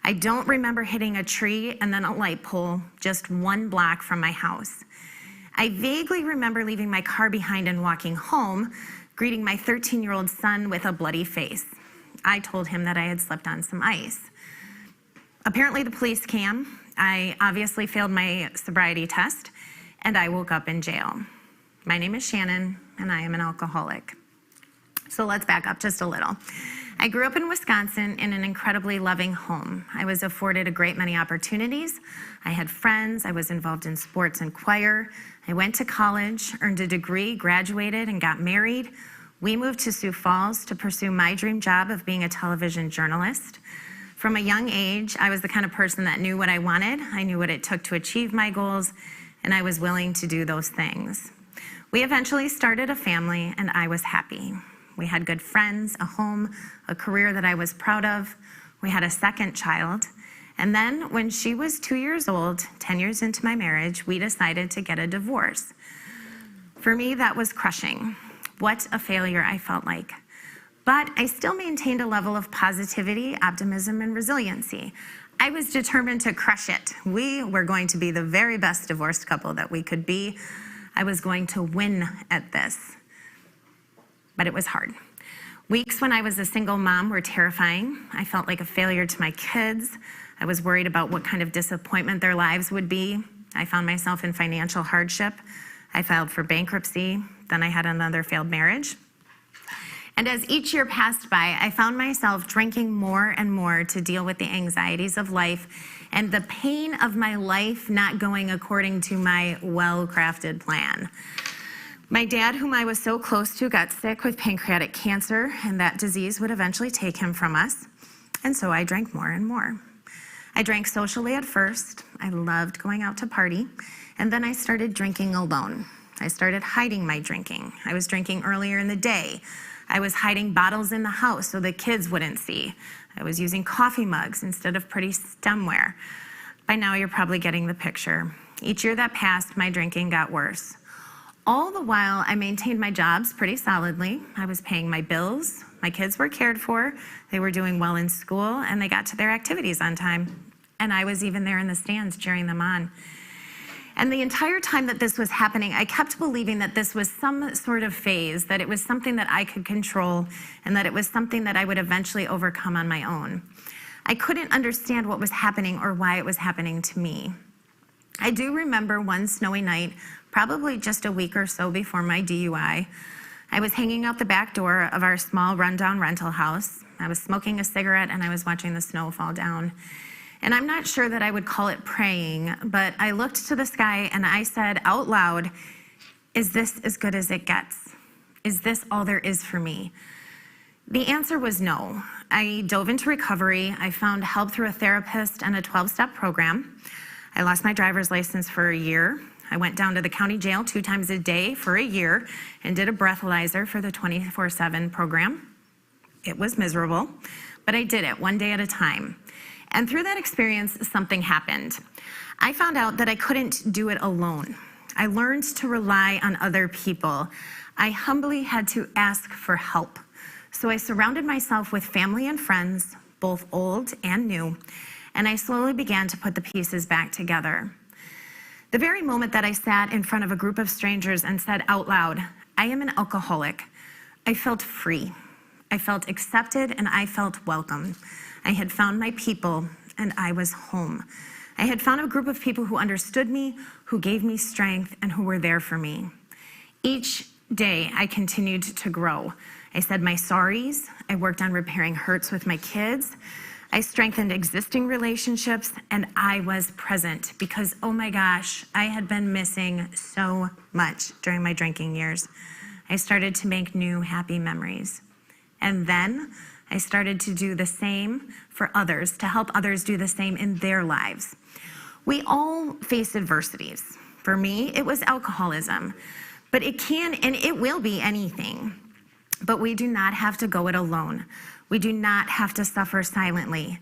I don't remember hitting a tree and then a light pole just 1 block from my house. I vaguely remember leaving my car behind and walking home, greeting my 13-year-old son with a bloody face. I told him that I had slipped on some ice. Apparently the police came. I obviously failed my sobriety test, and I woke up in jail. My name is Shannon, and I am an alcoholic. So let's back up just a little. I grew up in Wisconsin in an incredibly loving home. I was afforded a great many opportunities. I had friends. I was involved in sports and choir. I went to college, earned a degree, graduated, and got married. We moved to Sioux Falls to pursue my dream job of being a television journalist. From a young age, I was the kind of person that knew what I wanted. I knew what it took to achieve my goals, and I was willing to do those things. We eventually started a family, and I was happy. We had good friends, a home, a career that I was proud of. We had a second child. And then when she was 2 years old, 10 years into my marriage, we decided to get a divorce. For me, that was crushing. What a failure I felt like. But I still maintained a level of positivity, optimism, and resiliency. I was determined to crush it. We were going to be the very best divorced couple that we could be. I was going to win at this. But it was hard. Weeks when I was a single mom were terrifying. I felt like a failure to my kids. I was worried about what kind of disappointment their lives would be. I found myself in financial hardship. I filed for bankruptcy. Then I had another failed marriage. And as each year passed by, I found myself drinking more and more to deal with the anxieties of life and the pain of my life not going according to my well-crafted plan. My dad, whom I was so close to, got sick with pancreatic cancer, and that disease would eventually take him from us. And so I drank more and more. I drank socially at first. I loved going out to party. And then I started drinking alone. I started hiding my drinking. I was drinking earlier in the day. I was hiding bottles in the house so the kids wouldn't see. I was using coffee mugs instead of pretty stemware. By now, you're probably getting the picture. Each year that passed, my drinking got worse. All the while, I maintained my jobs pretty solidly. I was paying my bills. My kids were cared for. They were doing well in school, and they got to their activities on time. And I was even there in the stands cheering them on. And the entire time that this was happening, I kept believing that this was some sort of phase, that it was something that I could control, and that it was something that I would eventually overcome on my own. I couldn't understand what was happening or why it was happening to me. I do remember one snowy night, probably just a week or so before my DUI. I was hanging out the back door of our small rundown rental house. I was smoking a cigarette and I was watching the snow fall down. And I'm not sure that I would call it praying, but I looked to the sky and I said out loud, "Is this as good as it gets? Is this all there is for me?" The answer was no. I dove into recovery. I found help through a therapist and a 12-step program. I lost my driver's license for a year. I went down to the county jail 2 times a day for a year and did a breathalyzer for the 24/7 program. It was miserable, but I did it one day at a time. And through that experience, something happened. I found out that I couldn't do it alone. I learned to rely on other people. I humbly had to ask for help. So I surrounded myself with family and friends, both old and new, and I slowly began to put the pieces back together. The very moment that I sat in front of a group of strangers and said out loud, "I am an alcoholic," I felt free. I felt accepted and I felt welcome. I had found my people and I was home. I had found a group of people who understood me, who gave me strength, and who were there for me. Each day I continued to grow. I said my sorries. I worked on repairing hurts with my kids. I strengthened existing relationships, and I was present because, oh my gosh, I had been missing so much during my drinking years. I started to make new happy memories. And then I started to do the same for others, to help others do the same in their lives. We all face adversities. For me, it was alcoholism, but it can and it will be anything. But we do not have to go it alone. We do not have to suffer silently.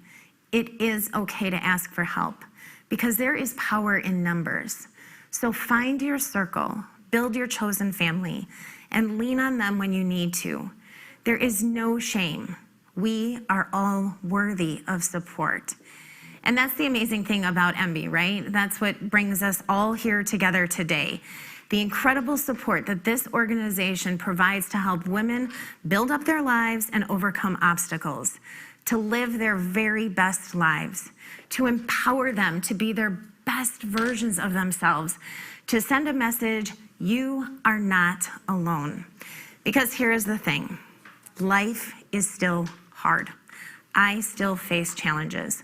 It is okay to ask for help because there is power in numbers. So find your circle, build your chosen family, and lean on them when you need to. There is no shame. We are all worthy of support. And that's the amazing thing about EmBe, right? That's what brings us all here together today. The incredible support that this organization provides to help women build up their lives and overcome obstacles, to live their very best lives, to empower them to be their best versions of themselves, to send a message, you are not alone. Because here is the thing, Life is still hard. I still face challenges.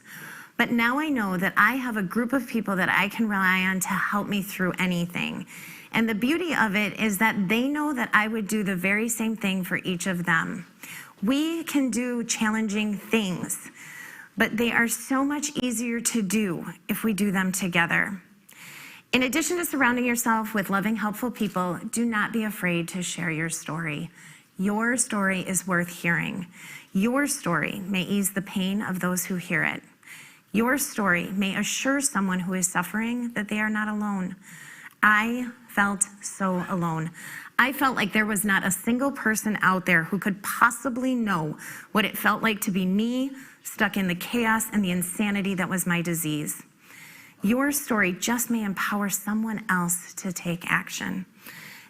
But now I know that I have a group of people that I can rely on to help me through anything. And the beauty of it is that they know that I would do the very same thing for each of them. We can do challenging things, but they are so much easier to do if we do them together. In addition to surrounding yourself with loving, helpful people, do not be afraid to share your story. Your story is worth hearing. Your story may ease the pain of those who hear it. Your story may assure someone who is suffering that they are not alone. I felt so alone. I felt like there was not a single person out there who could possibly know what it felt like to be me, stuck in the chaos and the insanity that was my disease. Your story just may empower someone else to take action.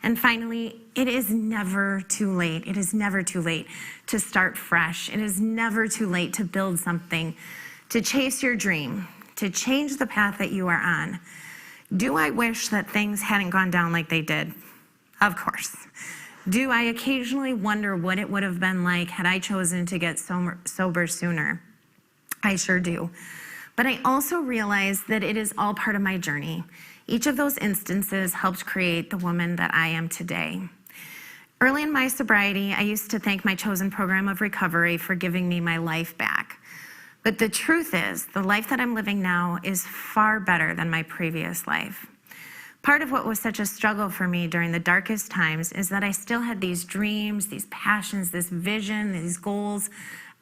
And finally, it is never too late. It is never too late to start fresh. It is never too late to build something, to chase your dream, to change the path that you are on. Do I wish that things hadn't gone down like they did? Of course. Do I occasionally wonder what it would have been like had I chosen to get sober sooner? I sure do. But I also realize that it is all part of my journey. Each of those instances helped create the woman that I am today. Early in my sobriety, I used to thank my chosen program of recovery for giving me my life back. But the truth is, the life that I'm living now is far better than my previous life. Part of what was such a struggle for me during the darkest times is that I still had these dreams, these passions, this vision, these goals.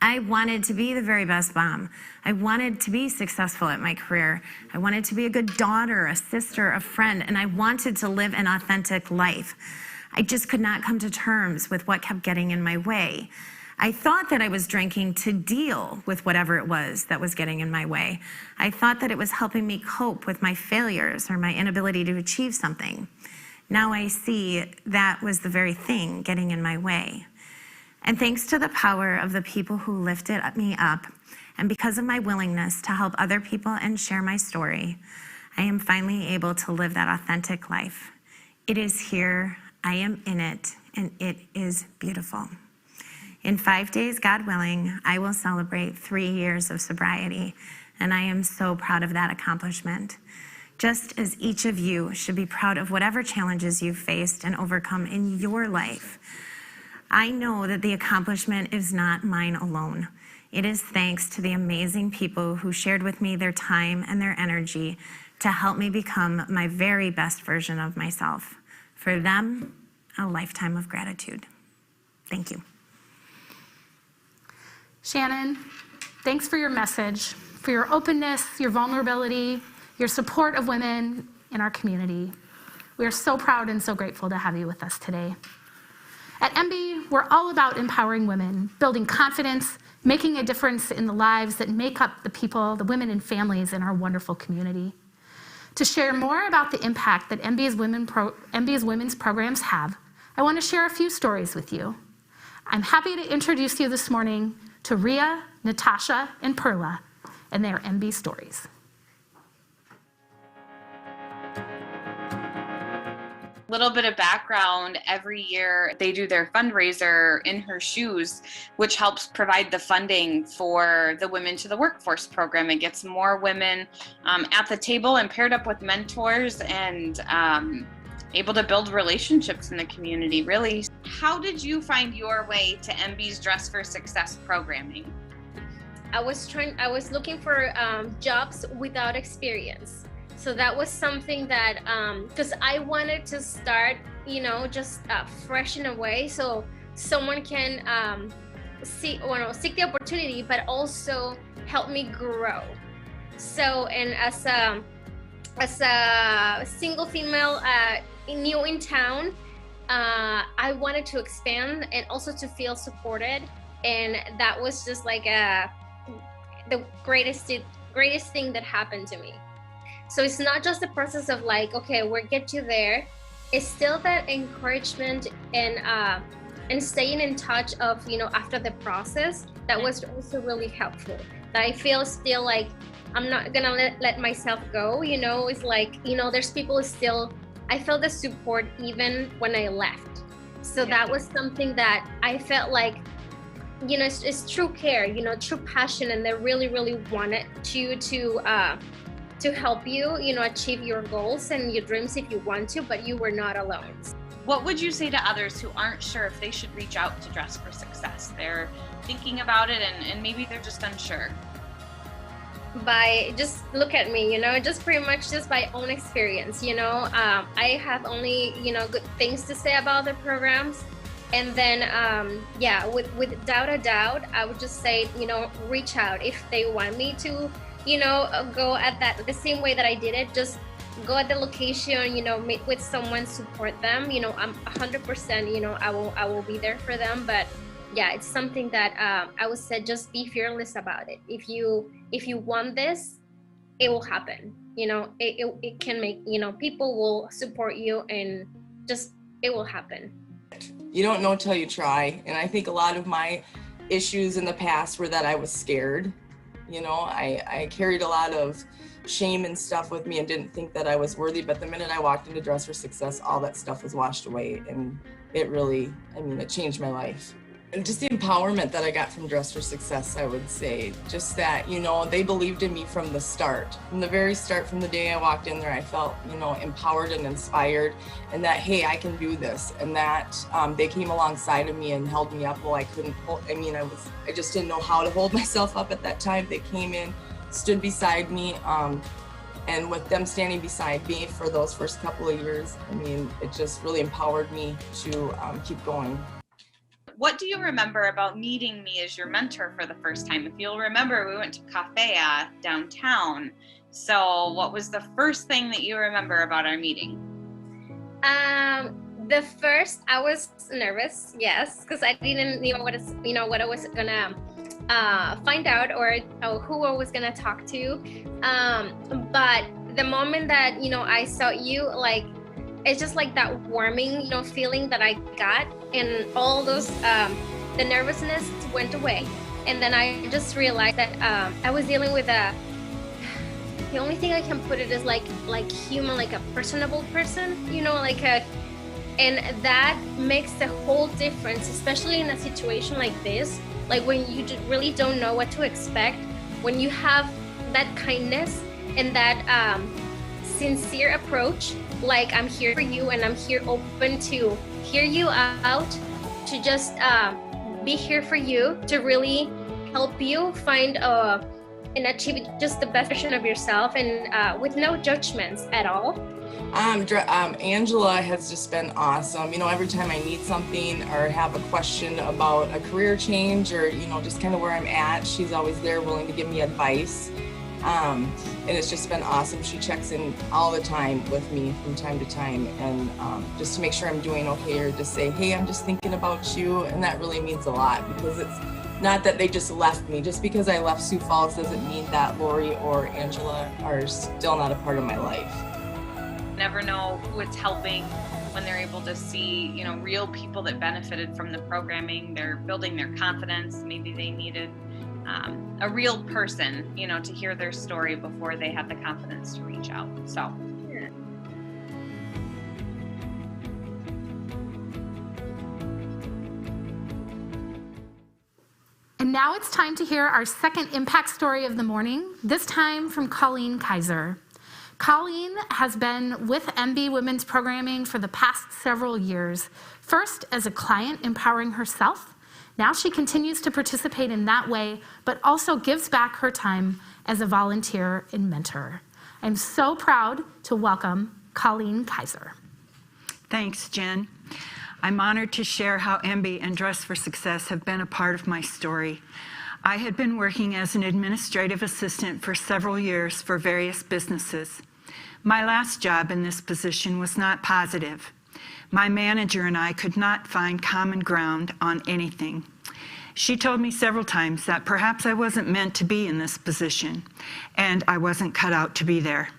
I wanted to be the very best mom. I wanted to be successful at my career. I wanted to be a good daughter, a sister, a friend, and I wanted to live an authentic life. I just could not come to terms with what kept getting in my way. I thought that I was drinking to deal with whatever it was that was getting in my way. I thought that it was helping me cope with my failures or my inability to achieve something. Now I see that was the very thing getting in my way. And thanks to the power of the people who lifted me up, and because of my willingness to help other people and share my story, I am finally able to live that authentic life. It is here, I am in it, and it is beautiful. In 5 days, God willing, I will celebrate 3 years of sobriety, and I am so proud of that accomplishment. Just as each of you should be proud of whatever challenges you've faced and overcome in your life, I know that the accomplishment is not mine alone. It is thanks to the amazing people who shared with me their time and their energy to help me become my very best version of myself. For them, a lifetime of gratitude. Thank you. Shannon, thanks for your message, for your openness, your vulnerability, your support of women in our community. We are so proud and so grateful to have you with us today. At EmBe, we're all about empowering women, building confidence, making a difference in the lives that make up the people, the women and families in our wonderful community. To share more about the impact that EmBe's women's programs have, I want to share a few stories with you. I'm happy to introduce you this morning to Ria, Natasha, and Perla and their EmBe stories. Little bit of background, every year they do their fundraiser in her shoes, which helps provide the funding for the Women to the Workforce program. It gets more women at the table and paired up with mentors and able to build relationships in the community, really. How did you find your way to EmBe's Dress for Success programming? I was looking for jobs without experience. So that was something that, because I wanted to start, just fresh in a way, so someone can seek the opportunity, but also help me grow. So, and as a single female new in town, I wanted to expand and also to feel supported, and that was just like the greatest thing that happened to me. So it's not just the process of like, okay, we'll get you there. It's still that encouragement and staying in touch of, after the process. That was also really helpful. That I feel still like I'm not gonna let myself go. It's like, there's people still. I felt the support even when I left. So that was something that I felt like it's true care, true passion, and they really, really wanted you to help you, achieve your goals and your dreams if you want to, but you were not alone. What would you say to others who aren't sure if they should reach out to Dress for Success? They're thinking about it and maybe they're just unsure. By just look at me, just pretty much just by own experience, I have only, good things to say about the programs. And then, without a doubt, I would just say, reach out if they want me to, go at that the same way that I did it. Just go at the location, meet with someone, support them. I'm 100%, I will be there for them. But yeah, it's something that I would say, just be fearless about it. If you want this, it will happen. It can make, people will support you, and just, it will happen. You don't know till you try. And I think a lot of my issues in the past were that I was scared. I carried a lot of shame and stuff with me and didn't think that I was worthy. But the minute I walked into Dress for Success, all that stuff was washed away. And it really, it changed my life. And just the empowerment that I got from Dress for Success, I would say, just that, they believed in me from the start. From the very start, from the day I walked in there, I felt, empowered and inspired, and that, hey, I can do this. And that they came alongside of me and held me up while I couldn't I just didn't know how to hold myself up at that time. They came in, stood beside me, and with them standing beside me for those first couple of years, it just really empowered me to keep going. What do you remember about meeting me as your mentor for the first time? If you'll remember, we went to Cafe downtown. So what was the first thing that you remember about our meeting? The first, I was nervous, yes, because I didn't know what I was gonna find out or who I was gonna talk to. But the moment that I saw you, it's just like that warming, feeling that I got, and all those, the nervousness went away. And then I just realized that I was dealing with the only thing I can put it is like human, like a personable person, and that makes the whole difference, especially in a situation like this, like when you really don't know what to expect, when you have that kindness and that sincere approach, like I'm here for you and I'm here open to hear you out, to just be here for you, to really help you find and achieve just the best version of yourself, and with no judgments at all. Angela has just been awesome. Every time I need something or have a question about a career change or, just kind of where I'm at, she's always there willing to give me advice. And it's just been awesome. She checks in all the time with me from time to time, and just to make sure I'm doing okay, or just say, hey, I'm just thinking about you. And that really means a lot, because it's not that they just left me. Just because I left Sioux Falls doesn't mean that Lori or Angela are still not a part of my life. Never know who it's helping when they're able to see, real people that benefited from the programming. They're building their confidence. Maybe they needed a real person, to hear their story before they had the confidence to reach out. So. Yeah. And now it's time to hear our second impact story of the morning, this time from Colleen Kaiser. Colleen has been with EmBe Women's Programming for the past several years, first as a client empowering herself. Now she continues to participate in that way, but also gives back her time as a volunteer and mentor. I'm so proud to welcome Colleen Kaiser. Thanks, Jen. I'm honored to share how EmBe and Dress for Success have been a part of my story. I had been working as an administrative assistant for several years for various businesses. My last job in this position was not positive. My manager and I could not find common ground on anything. She told me several times that perhaps I wasn't meant to be in this position, and I wasn't cut out to be there.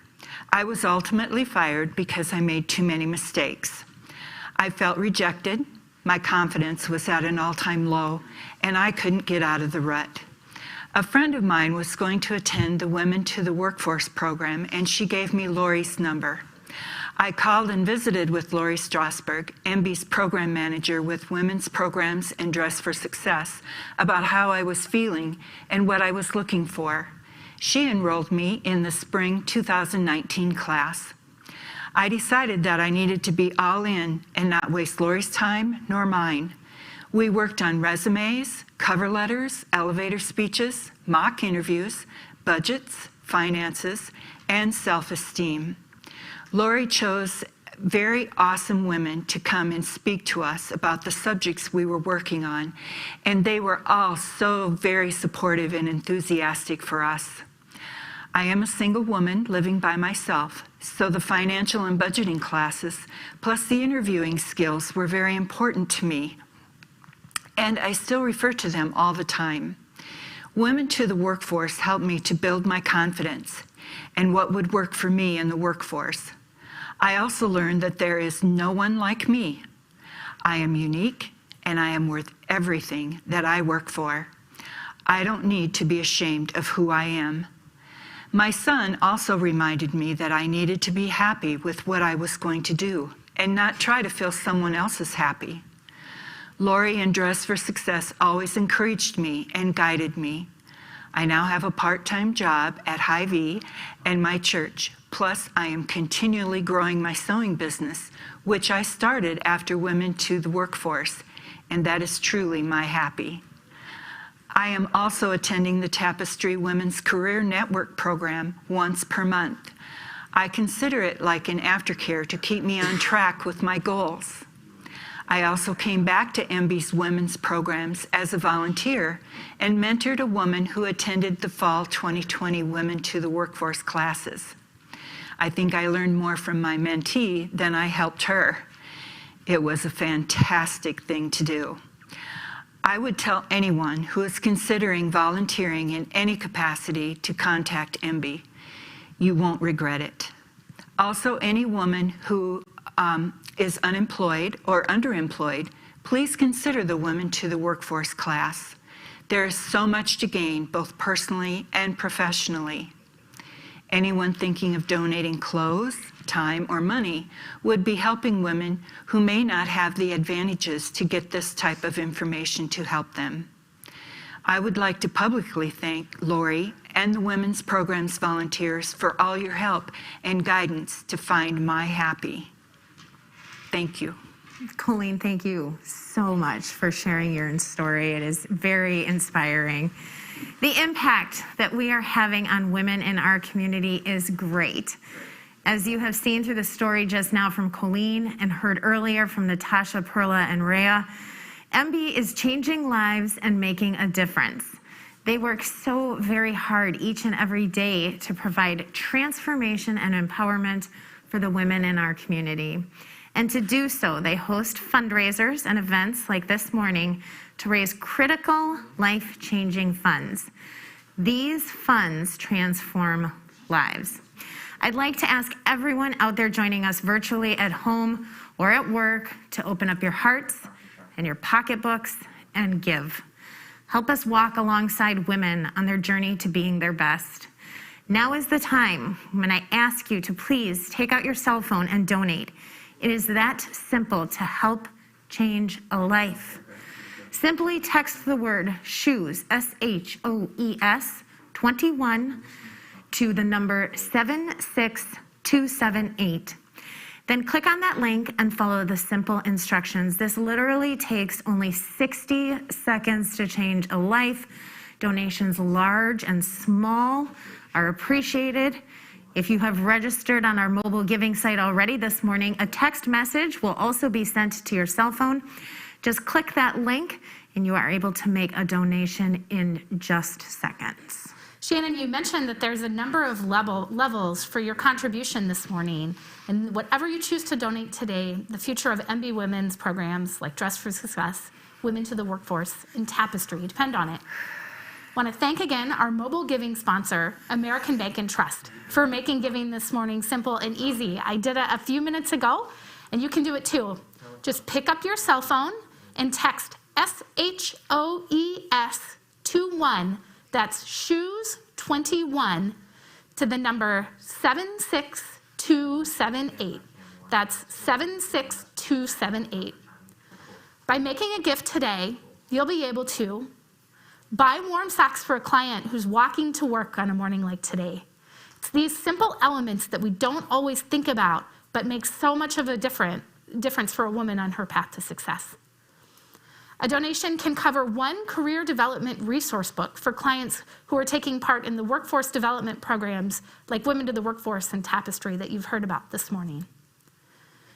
I was ultimately fired because I made too many mistakes. I felt rejected, my confidence was at an all-time low, and I couldn't get out of the rut. A friend of mine was going to attend the Women to the Workforce program, and she gave me Lori's number. I called and visited with Lori Strasberg, EmBe's program manager with women's programs and Dress for Success, about how I was feeling and what I was looking for. She enrolled me in the spring 2019 class. I decided that I needed to be all in and not waste Lori's time nor mine. We worked on resumes, cover letters, elevator speeches, mock interviews, budgets, finances, and self-esteem. Lori chose very awesome women to come and speak to us about the subjects we were working on, and they were all so very supportive and enthusiastic for us. I am a single woman living by myself, so the financial and budgeting classes, plus the interviewing skills, were very important to me, and I still refer to them all the time. Women to the Workforce helped me to build my confidence and what would work for me in the workforce. I also learned that there is no one like me. I am unique, and I am worth everything that I work for. I don't need to be ashamed of who I am. My son also reminded me that I needed to be happy with what I was going to do and not try to feel someone else's happy. Lori and Dress for Success always encouraged me and guided me. I now have a part-time job at Hy-Vee and my church, plus I am continually growing my sewing business, which I started after Women to the Workforce, and that is truly my happy. I am also attending the Tapestry Women's Career Network program once per month. I consider it like an aftercare to keep me on track with my goals. I also came back to EmBe's women's programs as a volunteer and mentored a woman who attended the fall 2020 Women to the Workforce classes. I think I learned more from my mentee than I helped her. It was a fantastic thing to do. I would tell anyone who is considering volunteering in any capacity to contact EmBe. You won't regret it. Also, any woman who is unemployed or underemployed, please consider the Women to the Workforce class. There is so much to gain, both personally and professionally. Anyone thinking of donating clothes, time, or money would be helping women who may not have the advantages to get this type of information to help them. I would like to publicly thank Lori and the Women's Programs volunteers for all your help and guidance to find my happy. Thank you. Colleen, thank you so much for sharing your story. It is very inspiring. The impact that we are having on women in our community is great. As you have seen through the story just now from Colleen and heard earlier from Natasha, Perla, and Rhea, EmBe is changing lives and making a difference. They work so very hard each and every day to provide transformation and empowerment for the women in our community. And to do so, they host fundraisers and events like this morning to raise critical, life-changing funds. These funds transform lives. I'd like to ask everyone out there joining us virtually at home or at work to open up your hearts and your pocketbooks and give. Help us walk alongside women on their journey to being their best. Now is the time when I ask you to please take out your cell phone and donate. It is that simple to help change a life. Simply text the word SHOES, SHOES, 21 to the number 76278. Then click on that link and follow the simple instructions. This literally takes only 60 seconds to change a life. Donations large and small are appreciated. If you have registered on our mobile giving site already this morning, a text message will also be sent to your cell phone. Just click that link and you are able to make a donation in just seconds. Shannon, you mentioned that there's a number of levels for your contribution this morning. And whatever you choose to donate today, the future of EmBe women's programs like Dress for Success, Women to the Workforce, and Tapestry depend on it. I want to thank again our mobile giving sponsor, American Bank and Trust, for making giving this morning simple and easy. I did it a few minutes ago, and you can do it too. Just pick up your cell phone and text SHOES 21, that's SHOES 21, to the number 76278. That's 76278. By making a gift today, you'll be able to buy warm socks for a client who's walking to work on a morning like today. It's these simple elements that we don't always think about, but make so much of a difference for a woman on her path to success. A donation can cover one career development resource book for clients who are taking part in the workforce development programs like Women to the Workforce and Tapestry that you've heard about this morning.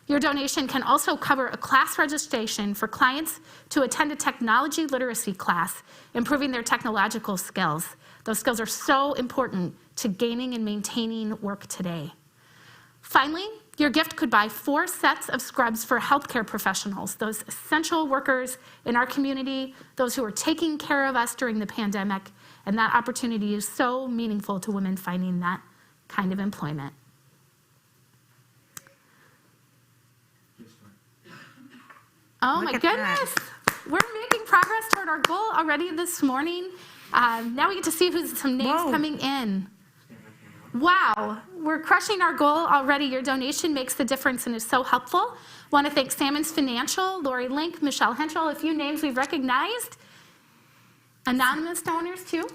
Your donation can also cover a class registration for clients to attend a technology literacy class, improving their technological skills. Those skills are so important to gaining and maintaining work today. Finally, your gift could buy 4 sets of scrubs for healthcare professionals, those essential workers in our community, those who are taking care of us during the pandemic, and that opportunity is so meaningful to women finding that kind of employment. Oh my goodness, we're making progress toward our goal already this morning. Now we get to see who's some names coming in. Wow, we're crushing our goal already. Your donation makes the difference and is so helpful. Want to thank Salmons Financial, Lori Link, Michelle Henschel, a few names we've recognized. Anonymous donors too.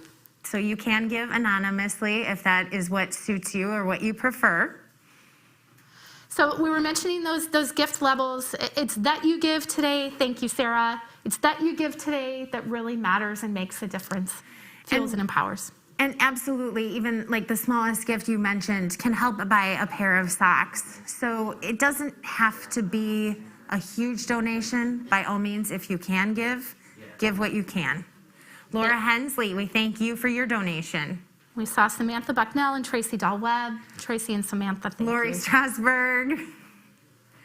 So you can give anonymously if that is what suits you or what you prefer. So we were mentioning those gift levels. It's that you give today. Thank you, Sarah. It's that you give today that really matters and makes a difference, fuels and empowers. And absolutely, even like the smallest gift you mentioned can help buy a pair of socks. So it doesn't have to be a huge donation. By all means, if you can give what you can. Laura Hensley, we thank you for your donation. We saw Samantha Bucknell and Tracy Dahl-Webb. Tracy and Samantha, thank Lori you. Strasberg.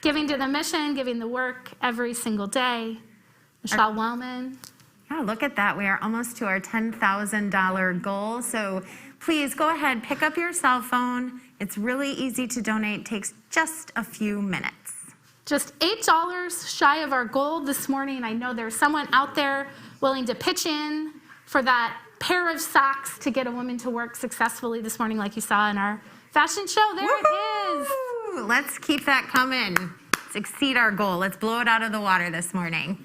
Giving to the mission, giving the work every single day. Michelle Wellman. Yeah, look at that. We are almost to our $10,000 goal. So please go ahead, pick up your cell phone. It's really easy to donate. It takes just a few minutes. Just $8 shy of our goal this morning. I know there's someone out there willing to pitch in for that pair of socks to get a woman to work successfully this morning, like you saw in our fashion show. There it is. Let's keep that coming. Let's exceed our goal. Let's blow it out of the water this morning.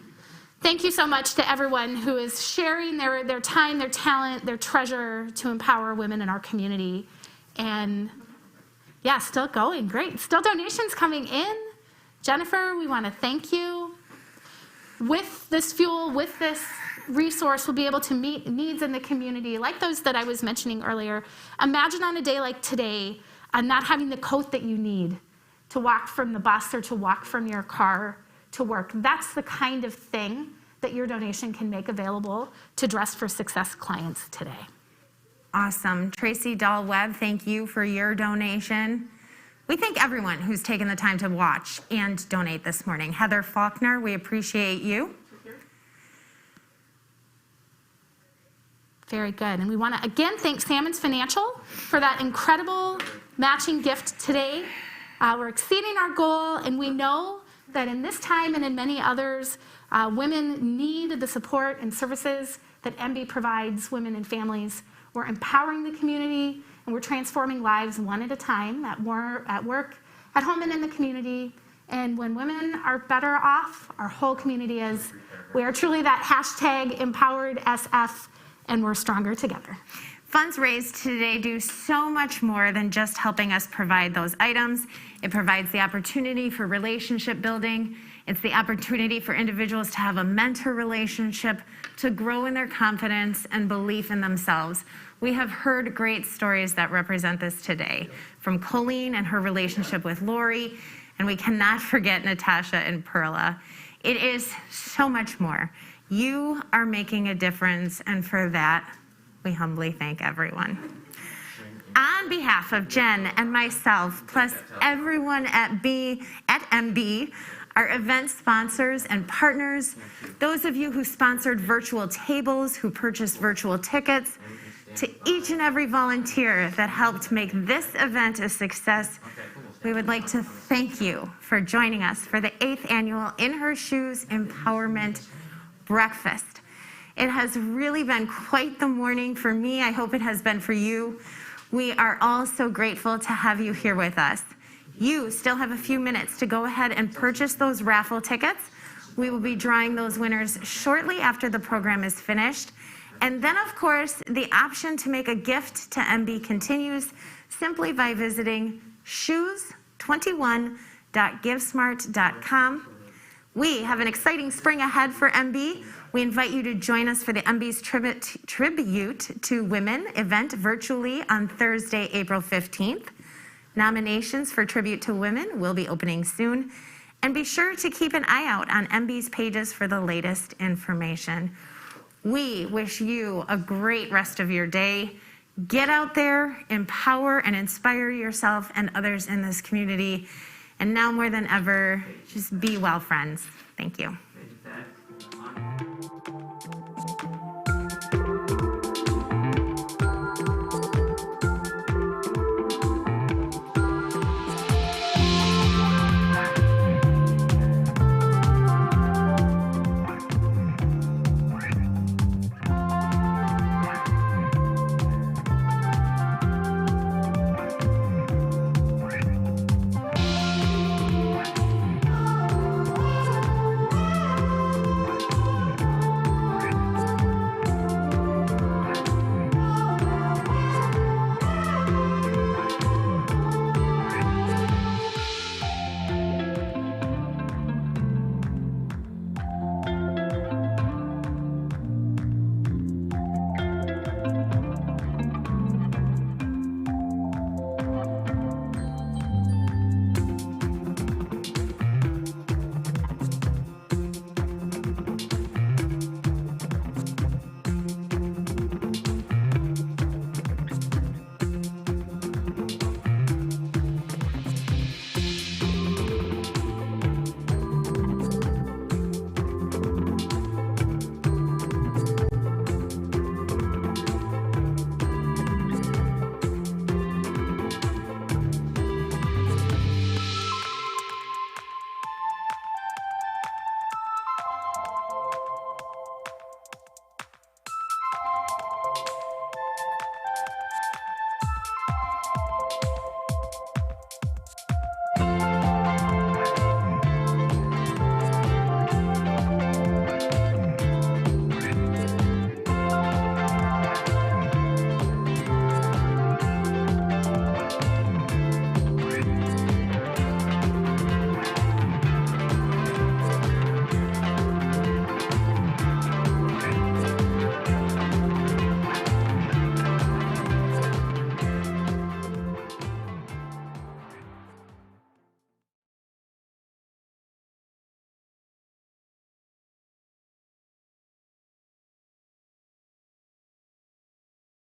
Thank you so much to everyone who is sharing their time, their talent, their treasure to empower women in our community. And yeah, still going. Great. Still donations coming in. Jennifer, we want to thank you. With this fuel, with this resource, we'll be able to meet needs in the community like those that I was mentioning earlier. Imagine on a day like today, not having the coat that you need to walk from the bus or to walk from your car to work. That's the kind of thing that your donation can make available to Dress for Success clients today. Awesome. Tracy Dahl-Webb, thank you for your donation. We thank everyone who's taken the time to watch and donate this morning. Heather Faulkner, we appreciate you. Very good. And we want to again thank Salmons Financial for that incredible matching gift today. We're exceeding our goal, and we know that in this time and in many others, women need the support and services that EmBe provides women and families. We're empowering the community, and we're transforming lives one at a time at work, at home, and in the community. And when women are better off, our whole community is. We are truly that hashtag empowered SF, and we're stronger together. Funds raised today do so much more than just helping us provide those items. It provides the opportunity for relationship building. It's the opportunity for individuals to have a mentor relationship, to grow in their confidence and belief in themselves. We have heard great stories that represent this today, from Colleen and her relationship with Lori, and we cannot forget Natasha and Perla. It is so much more. You are making a difference, and for that, we humbly thank everyone. On behalf of Jen and myself, plus everyone at EmBe, our event sponsors and partners, those of you who sponsored virtual tables, who purchased virtual tickets, to each and every volunteer that helped make this event a success, we would like to thank you for joining us for the 8th annual In Her Shoes Empowerment Breakfast. It has really been quite the morning for me. I hope it has been for you. We are all so grateful to have you here with us. You still have a few minutes to go ahead and purchase those raffle tickets. We will be drawing those winners shortly after the program is finished. And then, of course, the option to make a gift to EmBe continues simply by visiting shoes21.givesmart.com. We have an exciting spring ahead for EmBe. We invite you to join us for the EmBe's Tribute to Women event virtually on Thursday, April 15th. Nominations for Tribute to Women will be opening soon. And be sure to keep an eye out on EmBe's pages for the latest information. We wish you a great rest of your day. Get out there, empower and inspire yourself and others in this community. And now more than ever, just be well, friends. Thank you.